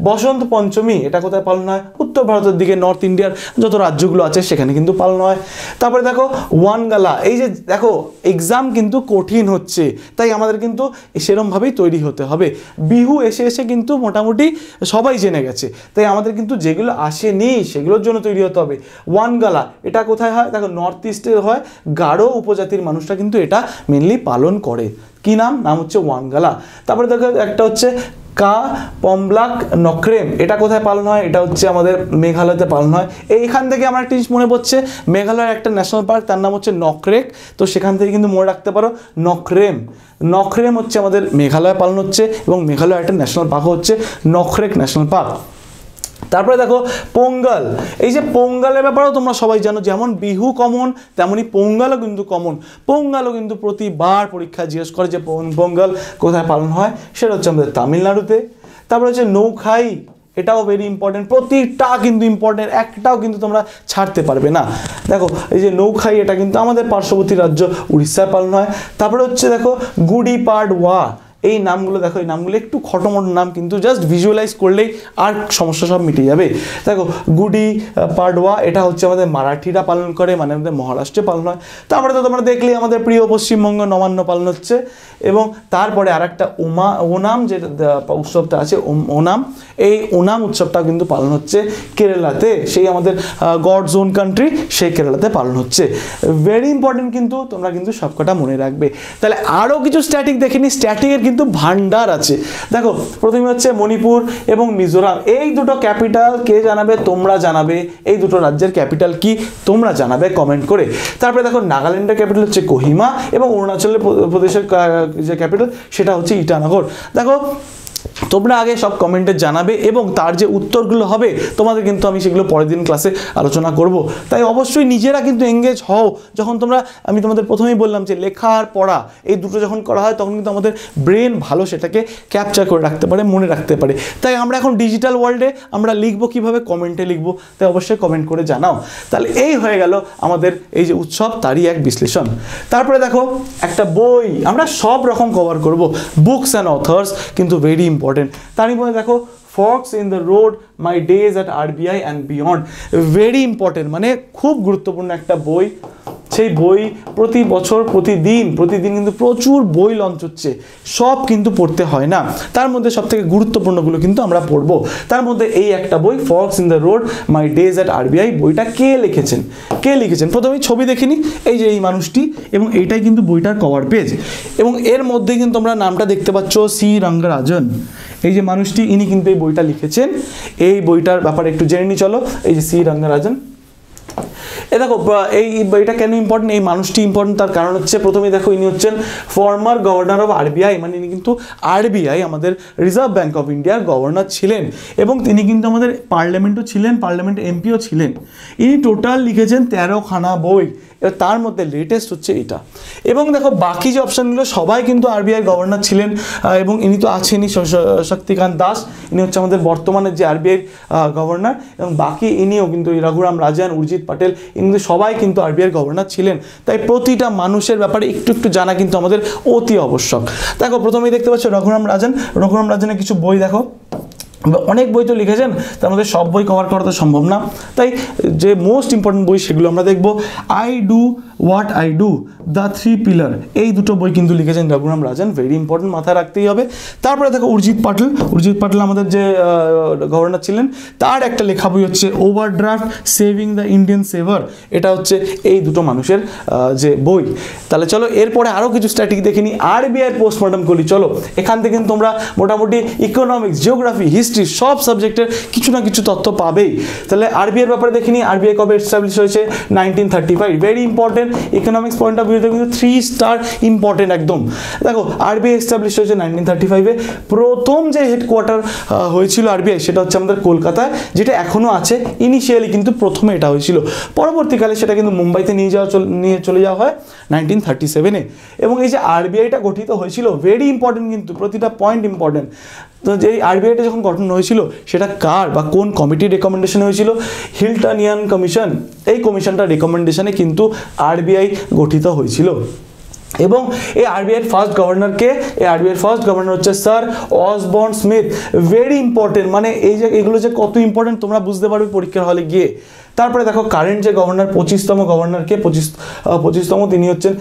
বসন্ত পঞ্চমী, এটা কোথায় পালন হয়, উত্তর ভারতের দিকে, নর্থ ইন্ডিয়ার যত রাজ্যগুলো আছে সেখানে কিন্তু পালন হয়। তারপরে দেখো ওয়ানগালা, এই যে দেখো এক্সাম কিন্তু কঠিন হচ্ছে, তাই আমাদের কিন্তু সেরমভাবেই তৈরি হতে হবে। বিহু এসে এসে কিন্তু মোটামুটি সবাই জেনে গেছে, তাই আমাদের কিন্তু যেগুলো আসেনি সেগুলোর জন্য তৈরি হতে হবে। ওয়ানগালা এটা কোথায় হয়, দেখো নর্থ ইস্টে হয়, গারো উপজাতির মানুষরা কিন্তু এটা মেনলি পালন করে। কি নাম হচ্ছে ওয়ানগালা। তারপরে দেখো একটা হচ্ছে কা পমব্লাক নখরেম, এটা কোথায় পালন হয়, এটা হচ্ছে আমাদের মেঘালয়তে পালন হয়। এইখান থেকে আমার একটা জিনিস মনে পড়ছে, মেঘালয়ের একটা ন্যাশনাল পার্ক, তার নাম হচ্ছে নকরেক, তো সেখান থেকে কিন্তু মনে রাখতে পারো নখরেম হচ্ছে আমাদের মেঘালয়ে পালন হচ্ছে, এবং মেঘালয়ের একটা ন্যাশনাল পার্ক হচ্ছে নখরেক ন্যাশনাল পার্ক। তারপরে দেখো পোঙ্গল, এই যে পোঙ্গলের ব্যাপারেও তোমরা সবাই জানো, যেমন বিহু কমন তেমনই পোঙ্গলও কিন্তু কমন। পোঙ্গলও কিন্তু প্রতিবার পরীক্ষা জিজ্ঞেস করে যে পোঙ্গল কোথায় পালন হয়, সেটা হচ্ছে আমাদের তামিলনাড়ুতে। তারপরে হচ্ছে নৌখাই, এটাও ভেরি ইম্পর্টেন্ট, প্রতিটা কিন্তু ইম্পর্টেন্ট, একটাও কিন্তু তোমরা ছাড়তে পারবে না। দেখো এই যে নৌখাই, এটা কিন্তু আমাদের পার্শ্ববর্তী রাজ্য উড়িষ্যায় পালন হয়। তারপরে হচ্ছে দেখো গুডি পাডওয়া, এই নামগুলো দেখো, এই নামগুলো একটু খটোমটো নাম, কিন্তু জাস্ট ভিজুয়ালাইজ করলেই আর সমস্যা সব মিটে যাবে। দেখো গুডি পাডওয়া, এটা হচ্ছে আমাদের মারাঠিরা পালন করে, মানে আমাদের মহারাষ্ট্রে পালন হয়। তারপরে তো তোমরা দেখলে আমাদের প্রিয় পশ্চিমবঙ্গ নবান্ন পালন হচ্ছে, এবং তারপরে আর একটা ওনাম যে উৎসবটা আছে ওনাম, এই ওনাম উৎসবটা কিন্তু পালন হচ্ছে কেরালাতে, সেই আমাদের গডস ওন কান্ট্রি সেই কেরালাতে পালন হচ্ছে। ভেরি ইম্পর্টেন্ট, কিন্তু তোমরা কিন্তু সবকটা মনে রাখবে। তাহলে আরও কিছু স্ট্যাটিক দেখে নিই, স্ট্যাটিকের কিন্তু ভান্ডার আছে। দেখো প্রথমে হচ্ছে মণিপুর এবং মিজোরাম, এই দুটো ক্যাপিটাল কে জানাবে, তোমরা জানাবে। এই দুটো রাজ্যের ক্যাপিটাল কি তোমরা জানাবে কমেন্ট করে। তারপরে দেখো নাগাল্যান্ডের ক্যাপিটাল হচ্ছে কোহিমা, এবং অরুণাচল প্রদেশের যে ক্যাপিটাল সেটা হচ্ছে ইটানগর। দেখো তোমরা আগে সব কমেন্টে জানাবে, এবং তার যে উত্তরগুলো হবে তোমাদের কিন্তু আমি সেগুলো পরের দিন ক্লাসে আলোচনা করব। তাই অবশ্যই নিজেরা কিন্তু এঙ্গেজ হও। যখন তোমরা, আমি তোমাদের প্রথমেই বললাম যে লেখা আর পড়া এই দুটো যখন করা হয় তখন কিন্তু আমাদের ব্রেন ভালো সেটাকে ক্যাপচার করে রাখতে পারে, মনে রাখতে পারে। তাই আমরা এখন ডিজিটাল ওয়ার্ল্ডে আমরা লিখবো কীভাবে, কমেন্টে লিখবো, তাই অবশ্যই কমেন্ট করে জানাও। তাহলে এই হয়ে গেল আমাদের এই যে উৎসব, তারই এক বিশ্লেষণ। তারপরে দেখো একটা বই, আমরা সব রকম কভার করব, বুকস অ্যান্ড অথর্স কিন্তু ভেরি ইম্পর্টেন্ট। তারই মধ্যে দেখো forks in the road, my days at RBI and beyond. Very important, মানে খুব গুরুত্বপূর্ণ একটা বই। সেই বই প্রতি বছর প্রতিদিন কিন্তু প্রচুর বই লঞ্চ হচ্ছে, সব কিন্তু পড়তে হয় না, তার মধ্যে সব থেকে গুরুত্বপূর্ণগুলো কিন্তু আমরা পড়বো। তার মধ্যে এই একটা বই, forks in the road, my days at RBI, বইটা কে লিখেছেন? প্রথমে ছবি দেখিনি, এই যে এই মানুষটি, এবং এইটাই কিন্তু বইটার কভার পেজ, এবং এর মধ্যে কিন্তু আমরা নামটা দেখতে পাচ্ছ, সি রঙ্গরাজন। এই যে মানুষটি, ইনি কিন্তু এই বইটা লিখেছেন। এই বইটার ব্যাপারে একটু জেনে নিই চলো। এই যে সি রঙ্গরাজন, এ দেখো এই বইটা কেন ইম্পর্টেন্ট, এই মানুষটি ইম্পর্টেন্ট, তার কারণ হচ্ছে প্রথমে দেখো ইনি হচ্ছেন ফর্মার গভর্নর অফ আরবিআই, মানে ইনি কিন্তু আরবিআই আমাদের রিজার্ভ ব্যাঙ্ক অফ ইন্ডিয়ার গভর্নর ছিলেন, এবং তিনি কিন্তু আমাদের পার্লামেন্টও ছিলেন, পার্লামেন্ট এমপিও ছিলেন। ইনি টোটাল লিখেছেন 13খানা বই, এবার তার মধ্যে লেটেস্ট হচ্ছে এটা। এবং দেখো বাকি যে অপশানগুলো সবাই কিন্তু আরবিআই গভর্নর ছিলেন, এবং ইনি তো আছেনই, শক্তিকান্ত দাস, ইনি হচ্ছে আমাদের বর্তমানের যে আরবিআই গভর্নর, এবং বাকি ইনিও কিন্তু রঘুরাম রাজন, উর্জিত পাটেল, কিন্তু সবাই কিন্তু আরবিআই গভর্নর ছিলেন। তাই প্রতিটা মানুষের ব্যাপারে একটু একটু জানা কিন্তু আমাদের অতি আবশ্যক। দেখো প্রথমেই দেখতে পাচ্ছ রঘুরাম রাজনের কিছু বই দেখো, অনেক বই তো লিখেছেন, তার মধ্যে সব বই কভার করা তো সম্ভব না, তাই যে মোস্ট ইম্পর্টেন্ট বই সেগুলো আমরা দেখব। I do what I do, the three pillar, এই দুটো বই কিন্তু লিখেছেন রঘুরাম রাজন, ভেরি ইম্পর্টেন্ট, মাথায় রাখতেই হবে। তারপরে দেখো উর্জিত পাটেল আমাদের যে গভর্নর ছিলেন, তার একটা লেখা বই হচ্ছে ওভারড্রাফট সেভিং দ্য ইন্ডিয়ান সেভার, এটা হচ্ছে এই দুটো মানুষের যে বই। তাহলে চলো এরপরে আরও কিছু স্ট্যাটিক দেখে নিই, আরবিআই পোস্টমর্টম করি। চলো এখান থেকে কিন্তু তোমরা মোটামুটি ইকোনমিক্স, জিওগ্রাফি, হিস্ট্রি সব সাবজেক্টের কিছু না কিছু তথ্য পাবেই। তাহলে আরবিআইয়ের ব্যাপারে দেখে নিই, আরবিআই কবে এস্টাবলিশ হয়েছে? 1935, very important, economics point of ভিউতে কিন্তু 3 স্টার ইম্পর্টেন্ট একদম। দেখো আরবিআই এস্টাবলিশ হয়েছে 1935-এ, প্রথম যে হেডকোয়ার্টার হয়েছিল আরবিআই সেটা হচ্ছে আমাদের কলকাতায়, যেটা এখনও আছে। ইনিশিয়ালি কিন্তু প্রথমে এটা হয়েছিল, পরবর্তীকালে সেটা কিন্তু মুম্বাইতে নিয়ে চলে যাওয়া হয় 1937-এ। এবং এই যে আরবিআইটা গঠিত হয়েছিল, ভেরি ইম্পর্টেন্ট, কিন্তু প্রতিটা পয়েন্ট ইম্পর্টেন্ট। তো যে আরবিআইটা যখন গঠন হয়েছিল সেটা কার বা কোন কমিটির রেকমেন্ডেশনে হয়েছিল? হিল্টনিয়ান কমিশন, এই কমিশনটার রেকমেন্ডেশনে কিন্তু আরবিআই গঠিত হয়েছিল। এবং এই আরবিআইয়ের ফার্স্ট গভর্নরকে, এই আরবিআইয়ের ফার্স্ট গভর্নর হচ্ছে sir Osborne Smith, very important, মানে এই যে এগুলো যে কত ইম্পর্টেন্ট তোমরা বুঝতে পারবে পরীক্ষার হলে গিয়ে। তারপরে দেখো কারেন্ট যে গভর্নর, 25তম গভর্নরকে, 25তম তিনি হচ্ছেন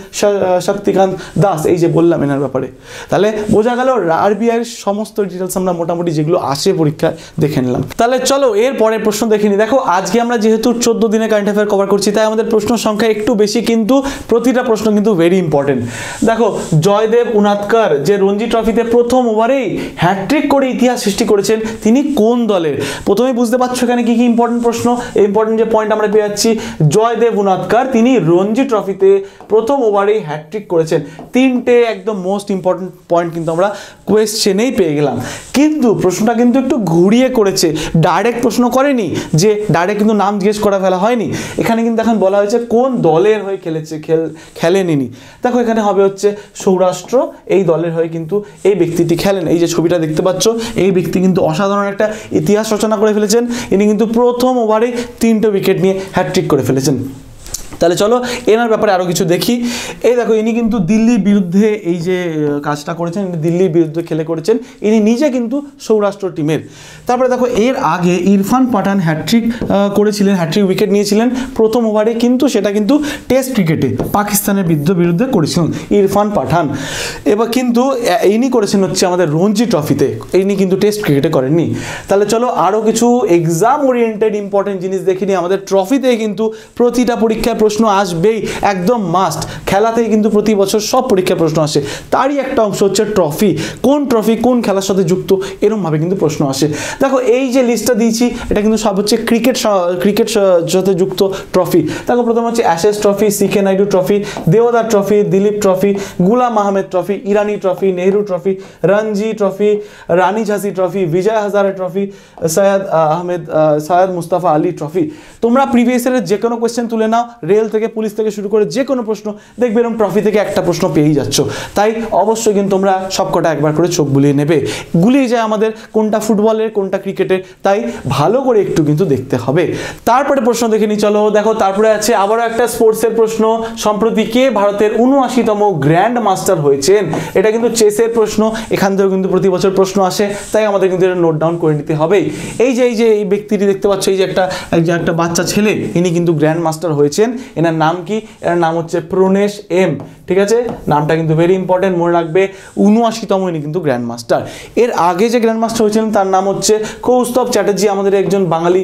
শক্তিকান্ত দাস, এই যে বললাম এনার ব্যাপারে। তাহলে বোঝা গেল আরবিআইয়ের সমস্ত ডিটেলস আমরা মোটামুটি যেগুলো আসে পরীক্ষায় দেখে নিলাম। তাহলে চলো এর পরের প্রশ্ন দেখে নিই। দেখো আজকে আমরা যেহেতু 14 দিনের কারেন্ট অ্যাফেয়ার কভার করছি, তাই আমাদের প্রশ্ন সংখ্যা একটু বেশি, কিন্তু প্রতিটা প্রশ্ন কিন্তু ভেরি ইম্পর্টেন্ট। দেখো জয়দেব উনাদকর যে রঞ্জি ট্রফিতে প্রথম ওভারেই হ্যাট্রিক করে ইতিহাস সৃষ্টি করেছেন, তিনি কোন দলের? প্রথমেই বুঝতে পারছো এখানে কি কি ইম্পর্টেন্ট প্রশ্ন, ইম্পর্টেন্ট যে পয়েন্ট আমরা পেয়ে যাচ্ছি, জয়দেব উনাদকর তিনি রঞ্জি ট্রফিতে প্রথম ওভারেই হ্যাট্রিক করেছেন। 3টে একদম মোস্ট ইম্পর্টেন্ট পয়েন্ট কিন্তু আমরা কোয়েশ্চেনেই পেয়ে গেলাম। কিন্তু প্রশ্নটা কিন্তু একটু ঘুরিয়ে করেছে, ডাইরেক্ট প্রশ্ন করেনি, যে ডাইরেক্ট কিন্তু নাম জিজ্ঞেস করা ফেলা হয়নি। এখানে কিন্তু এখন বলা হয়েছে কোন দলের হয়ে খেলেনি। দেখো এখানে হবে হচ্ছে সৌরাষ্ট্র, এই দলের হয়ে কিন্তু এই ব্যক্তিটি খেলেন। এই যে ছবিটা দেখতে পাচ্ছ, এই ব্যক্তি কিন্তু অসাধারণ একটা ইতিহাস রচনা করে ফেলেছেন। ইনি কিন্তু প্রথম ওভারে 3টে উইকেট নিয়ে হ্যাট্রিক করে ফেলেছেন। তাহলে চলো এনার ব্যাপারে আরও কিছু দেখি। এই দেখো ইনি কিন্তু দিল্লির বিরুদ্ধে এই যে কাজটা করেছেন, দিল্লির বিরুদ্ধে খেলে করেছেন, ইনি নিজে কিন্তু সৌরাষ্ট্র টিমের। তারপরে দেখো এর আগে ইরফান পাঠান হ্যাট্রিক করেছিলেন, হ্যাট্রিক উইকেট নিয়েছিলেন প্রথম ওভারে, কিন্তু সেটা কিন্তু টেস্ট ক্রিকেটে পাকিস্তানের বিরুদ্ধে করেছিলেন ইরফান পাঠান। এবার কিন্তু ইনি করেছেন হচ্ছে আমাদের রঞ্জি ট্রফিতে, ইনি কিন্তু টেস্ট ক্রিকেটে করেননি। তাহলে চলো আরও কিছু এক্সাম ওরিয়েন্টেড ইম্পর্টেন্ট জিনিস দেখিনি। আমাদের ট্রফিতে কিন্তু প্রতিটা পরীক্ষায় প্রশ্ন আসবেই, একদম মাস্ট। খেলাতেই কিন্তু প্রতি বছর সব পরীক্ষায় প্রশ্ন আসে, তারই একটা অংশ হচ্ছে ট্রফি। কোন ট্রফি কোন খেলার সাথে যুক্ত, এরকমভাবে কিন্তু প্রশ্ন আসে। দেখো এই যে লিস্টটা দিয়েছি, এটা কিন্তু সব হচ্ছে ক্রিকেট সাথে যুক্ত ট্রফি। দেখো প্রথম হচ্ছে Ashes trophy, CK Naidu trophy, Deodhar trophy, Duleep trophy, Ghulam Ahmed trophy, Irani trophy, Nehru trophy, Ranji trophy, Rani ঝাঁসি trophy, Vijay Hazare trophy, Syed Mushtaq Ali trophy. তোমরা প্রিভিয়াস ইয়ারের যে কোনো কোয়েশ্চেন তুলে নাও, রেল রেল থেকে, পুলিশ থেকে শুরু করে যে কোনো প্রশ্ন দেখবে এরকম ট্রফি থেকে একটা প্রশ্ন পেয়েই যাচ্ছ। তাই অবশ্যই কিন্তু তোমরা সবকটা একবার করে চোখ বুলিয়ে নেবে। গুলিয়ে যায় আমাদের কোনটা ফুটবলের কোনটা ক্রিকেটের, তাই ভালো করে একটু কিন্তু দেখতে হবে। তারপরে প্রশ্ন দেখে নি, চলো দেখো। তারপরে আছে আবারও একটা স্পোর্টসের প্রশ্ন, সম্প্রতি কে ভারতের 79তম গ্র্যান্ড মাস্টার হয়েছেন? এটা কিন্তু চেসের প্রশ্ন, এখান থেকেও কিন্তু প্রতি বছর প্রশ্ন আসে, তাই আমাদের কিন্তু এটা নোট ডাউন করে নিতে হবে। এই যে ব্যক্তিটি দেখতে পাচ্ছ, এই যে একটা বাচ্চা ছেলে, ইনি কিন্তু গ্র্যান্ড মাস্টার হয়েছেন। এনার নাম কি? এনার নাম হচ্ছে প্রনেশ এম। ঠিক আছে, নামটা কিন্তু ভেরি ইম্পর্টেন্ট, মনে রাখবে। 79তম ইনি কিন্তু গ্র্যান্ড মাস্টার। এর আগে যে গ্র্যান্ড মাস্টার হয়েছিলেন তার নাম হচ্ছে কৌস্তব চ্যাটার্জি, আমাদের একজন বাঙালি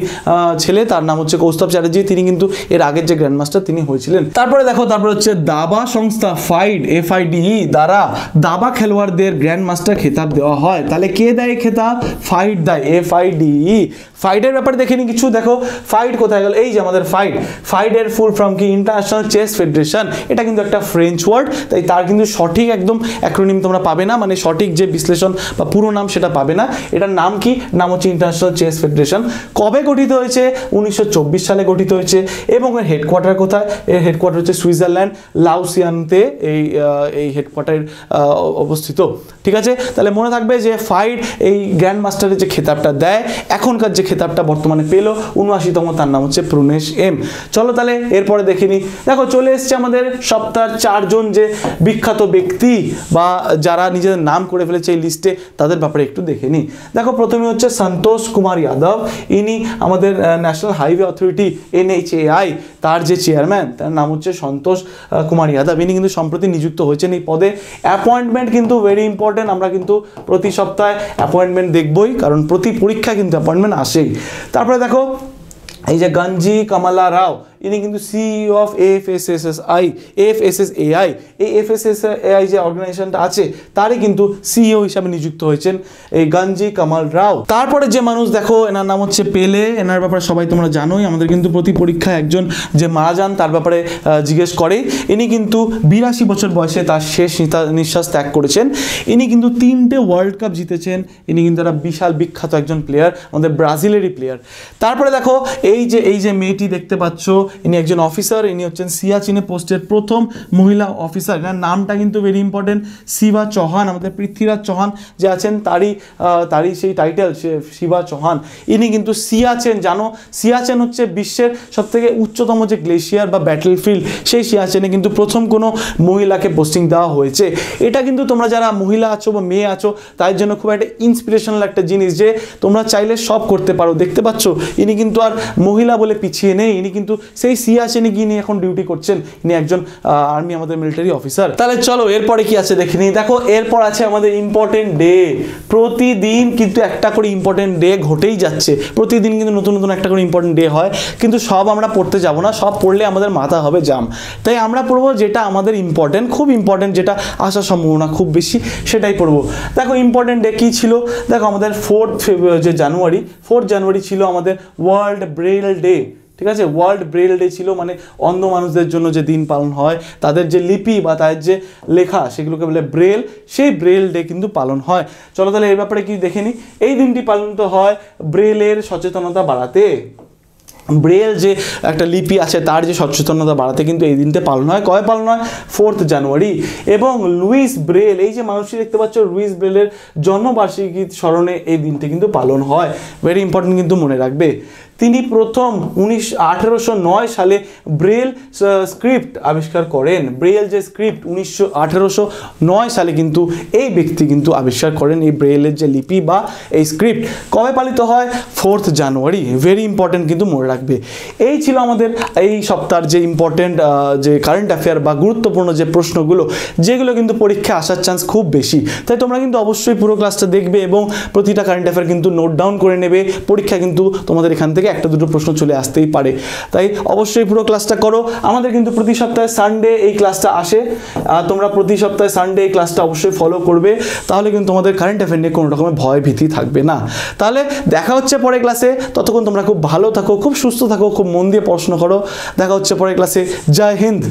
ছেলে, তার নাম হচ্ছে কৌস্তব চ্যাটার্জি। তিনি কিন্তু এর আগের যে গ্র্যান্ড মাস্টার তিনি হয়েছিলেন। তারপরে দেখো, তারপরে হচ্ছে দাবা সংস্থা FIDE দ্বারা দাবা খেলোয়াড়দের গ্র্যান্ড মাস্টার খেতাব দেওয়া হয়। তাহলে কে দেয় খেতাব? ফাইড দেয়, FIDE। ফাইডের ব্যাপারে দেখে নি কিছু। দেখো ফাইড কোথায় গেল? এই যে আমাদের ফাইডের ফুল ফর্ম কি? International chess federation. এটা কিন্তু একটা ফ্রেঞ্চ ওয়ার্ড, তাই তার কিন্তু সঠিক একদম অ্যাক্রোনিম তোমরা পাবে না, মানে সঠিক যে বিশ্লেষণ বা পুরো নাম সেটা পাবে না। এটার নাম কি? নাম হচ্ছে ইন্টারন্যাশনাল চেস ফেডারেশন। কবে গঠিত হয়েছে? 1924 সালে গঠিত হয়েছে। এবং এর হেডকোয়ার্টার কোথায়? এর হেডকোয়ার্টার হচ্ছে সুইজারল্যান্ড লাউসিয়ানতে এই হেডকোয়ার্টার অবস্থিত। ঠিক আছে, তাহলে মনে থাকবে যে ফাইড এই গ্র্যান্ড মাস্টারের যে খেতাবটা দেয়, এখনকার যে খেতাবটা বর্তমানে পেলো 79তম, তার নাম হচ্ছে প্রনেশ এম। চলো তাহলে এরপরে দেখে নি। দেখো চলে এসছে আমাদের সপ্তাহের 4 জন যে বিখ্যাত ব্যক্তি বা যারা নিজেদের নাম করে ফেলেছে এই লিস্টে, তাদের ব্যাপারে একটু দেখে নি। দেখো প্রথমে হচ্ছে সন্তোষ কুমার যাদব। ইনি আমাদের ন্যাশনাল হাইওয়ে অথরিটি NHAI তার যে চেয়ারম্যান, তার নাম হচ্ছে সন্তোষ কুমার যাদব। ইনি কিন্তু সম্প্রতি নিযুক্ত হয়েছেন এই পদে। অ্যাপয়েন্টমেন্ট কিন্তু ভেরি ইম্পর্টেন্ট, আমরা কিন্তু প্রতি সপ্তাহে অ্যাপয়েন্টমেন্ট দেখবই, কারণ প্রতি পরীক্ষা কিন্তু অ্যাপয়েন্টমেন্ট আসেই। তারপরে দেখো এই যে গঞ্জি কামালা রাও, ইনি কিন্তু CEO অফ AFSSAI। এই FSSAI যে অর্গানাইজেশনটা আছে তারই কিন্তু CEO হিসাবে নিযুক্ত হয়েছেন এই গঞ্জি কামাল রাও। তারপরে যে মানুষ দেখো, এনার নাম হচ্ছে পেলে। এনার ব্যাপারে সবাই তোমরা জানোই, আমাদের কিন্তু প্রতি পরীক্ষায় একজন যে মারা যান তার ব্যাপারে জিজ্ঞেস করে। ইনি কিন্তু 82 বছর বয়সে তার শেষ নিঃশ্বাস ত্যাগ করেছেন। ইনি কিন্তু 3টে ওয়ার্ল্ড কাপ জিতেছেন। ইনি কিন্তু একটা বিশাল বিখ্যাত একজন প্লেয়ার, আমাদের ব্রাজিলেরই প্লেয়ার। তারপরে দেখো এই যে মেয়েটি দেখতে পাচ্ছ, ইনি একজন অফিসার। ইনি হচ্ছেন সিয়াচিনে পোস্টের প্রথম মহিলা অফিসার। এনার নামটা কিন্তু ভেরি ইম্পর্টেন্ট, শিবা চৌহান। আমাদের পৃথ্বীরাজ চৌহান যে আছেন তারই সেই টাইটেল, শিবা চৌহান। ইনি কিন্তু সিয়াচেন, জানো সিয়াচেন হচ্ছে বিশ্বের সবথেকে উচ্চতম যে গ্লেশিয়ার বা ব্যাটলফিল্ড, সেই সিয়াচেনে কিন্তু প্রথম কোনো মহিলাকে পোস্টিং দেওয়া হয়েছে। এটা কিন্তু তোমরা যারা মহিলা আছো বা মেয়ে আছো তাদের জন্য খুব একটা ইন্সপিরেশনাল একটা জিনিস, যে তোমরা চাইলে সব করতে পারো। দেখতে পাচ্ছ ইনি কিন্তু আর মহিলা বলে পিছিয়ে নেই, ইনি কিন্তু সেই সিয়াচেনে গিয়ে এখন ডিউটি করছেন। ইনি একজন আর্মি, আমাদের মিলিটারি অফিসার। তাহলে চলো এরপরে কি আছে দেখে নিই। দেখো এরপর আছে আমাদের ইম্পর্টেন্ট ডে। প্রতিদিন কিন্তু একটা করে ইম্পর্টেন্ট ডে ঘটেই যাচ্ছে, প্রতিদিন কিন্তু নতুন নতুন একটা করে ইম্পর্টেন্ট ডে হয়, কিন্তু সব আমরা পড়তে যাব না, সব পড়লে আমাদের মাথা হবে জাম। তাই আমরা পড়বো যেটা আমাদের ইম্পর্টেন্ট, খুব ইম্পর্টেন্ট, যেটা আসার সম্ভাবনা খুব বেশি, সেটাই পড়বো। দেখো ইম্পর্টেন্ট ডে কী ছিল? দেখো আমাদের 4 জানুয়ারি ছিল আমাদের ওয়ার্ল্ড ব্রেল ডে। ঠিক আছে, ওয়ার্ল্ড ব্রেল ডে ছিল, মানে অন্ধ মানুষদের জন্য যে দিন পালন হয়, তাদের যে লিপি বা তাদের যে লেখা সেগুলোকে বলে ব্রেল, সেই ব্রেল ডে কিন্তু পালন হয়। চলো তাহলে এর ব্যাপারে কি দেখে নিই। এই দিনটি পালিত হয় ব্রেলের সচেতনতা বাড়াতে। ব্রেল যে একটা লিপি আছে তার যে সচেতনতা বাড়াতে কিন্তু এই দিনটা পালন হয়। কবে পালন হয়? 4 জানুয়ারি। এবং লুইস ব্রেল, এই যে মানুষটি দেখতে পাচ্ছ, লুইস ব্রেলের জন্মবার্ষিকী স্মরণে এই দিনটি কিন্তু পালন হয়। ভেরি ইম্পর্টেন্ট কিন্তু মনে রাখবে। তিনি প্রথম 1809 সালে ব্রেল স্ক্রিপ্ট আবিষ্কার করেন। ব্রেল যে স্ক্রিপ্ট 1809 সালে কিন্তু এই ব্যক্তি কিন্তু আবিষ্কার করেন এই ব্রেলের যে লিপি বা এই স্ক্রিপ্ট। কবে পালিত হয়? 4 জানুয়ারি। ভেরি ইম্পর্টেন্ট কিন্তু মনে রাখবে। এই ছিল আমাদের এই সপ্তাহের যে ইম্পর্টেন্ট যে কারেন্ট অ্যাফেয়ার বা গুরুত্বপূর্ণ যে প্রশ্নগুলো, যেগুলো কিন্তু পরীক্ষায় আসার চান্স খুব বেশি। তাই তোমরা কিন্তু অবশ্যই পুরো ক্লাসটা দেখবে এবং প্রতিটা কারেন্ট অ্যাফেয়ার কিন্তু নোট ডাউন করে নেবে। পরীক্ষা কিন্তু তোমাদের এখান থেকে একটা দুটো প্রশ্ন চলে আসতেই পারে, তাই অবশ্যই পুরো ক্লাসটা করো। আমাদের কিন্তু প্রতি সপ্তাহে সানডে এই ক্লাসটা আসে, তোমরা প্রতি সপ্তাহে সানডে এই ক্লাসটা অবশ্যই ফলো করবে, তাহলে কিন্তু তোমাদের কারেন্ট অ্যাফেয়ার নিয়ে কোনো রকমের ভয় ভীতি থাকবে না। তাহলে দেখা হচ্ছে পরের ক্লাসে, ততক্ষণ তোমরা খুব ভালো থাকো, খুব সুস্থ থাকো, খুব মন দিয়ে পড়াশোনা করো। দেখা হচ্ছে পরের ক্লাসে। জয় হিন্দ।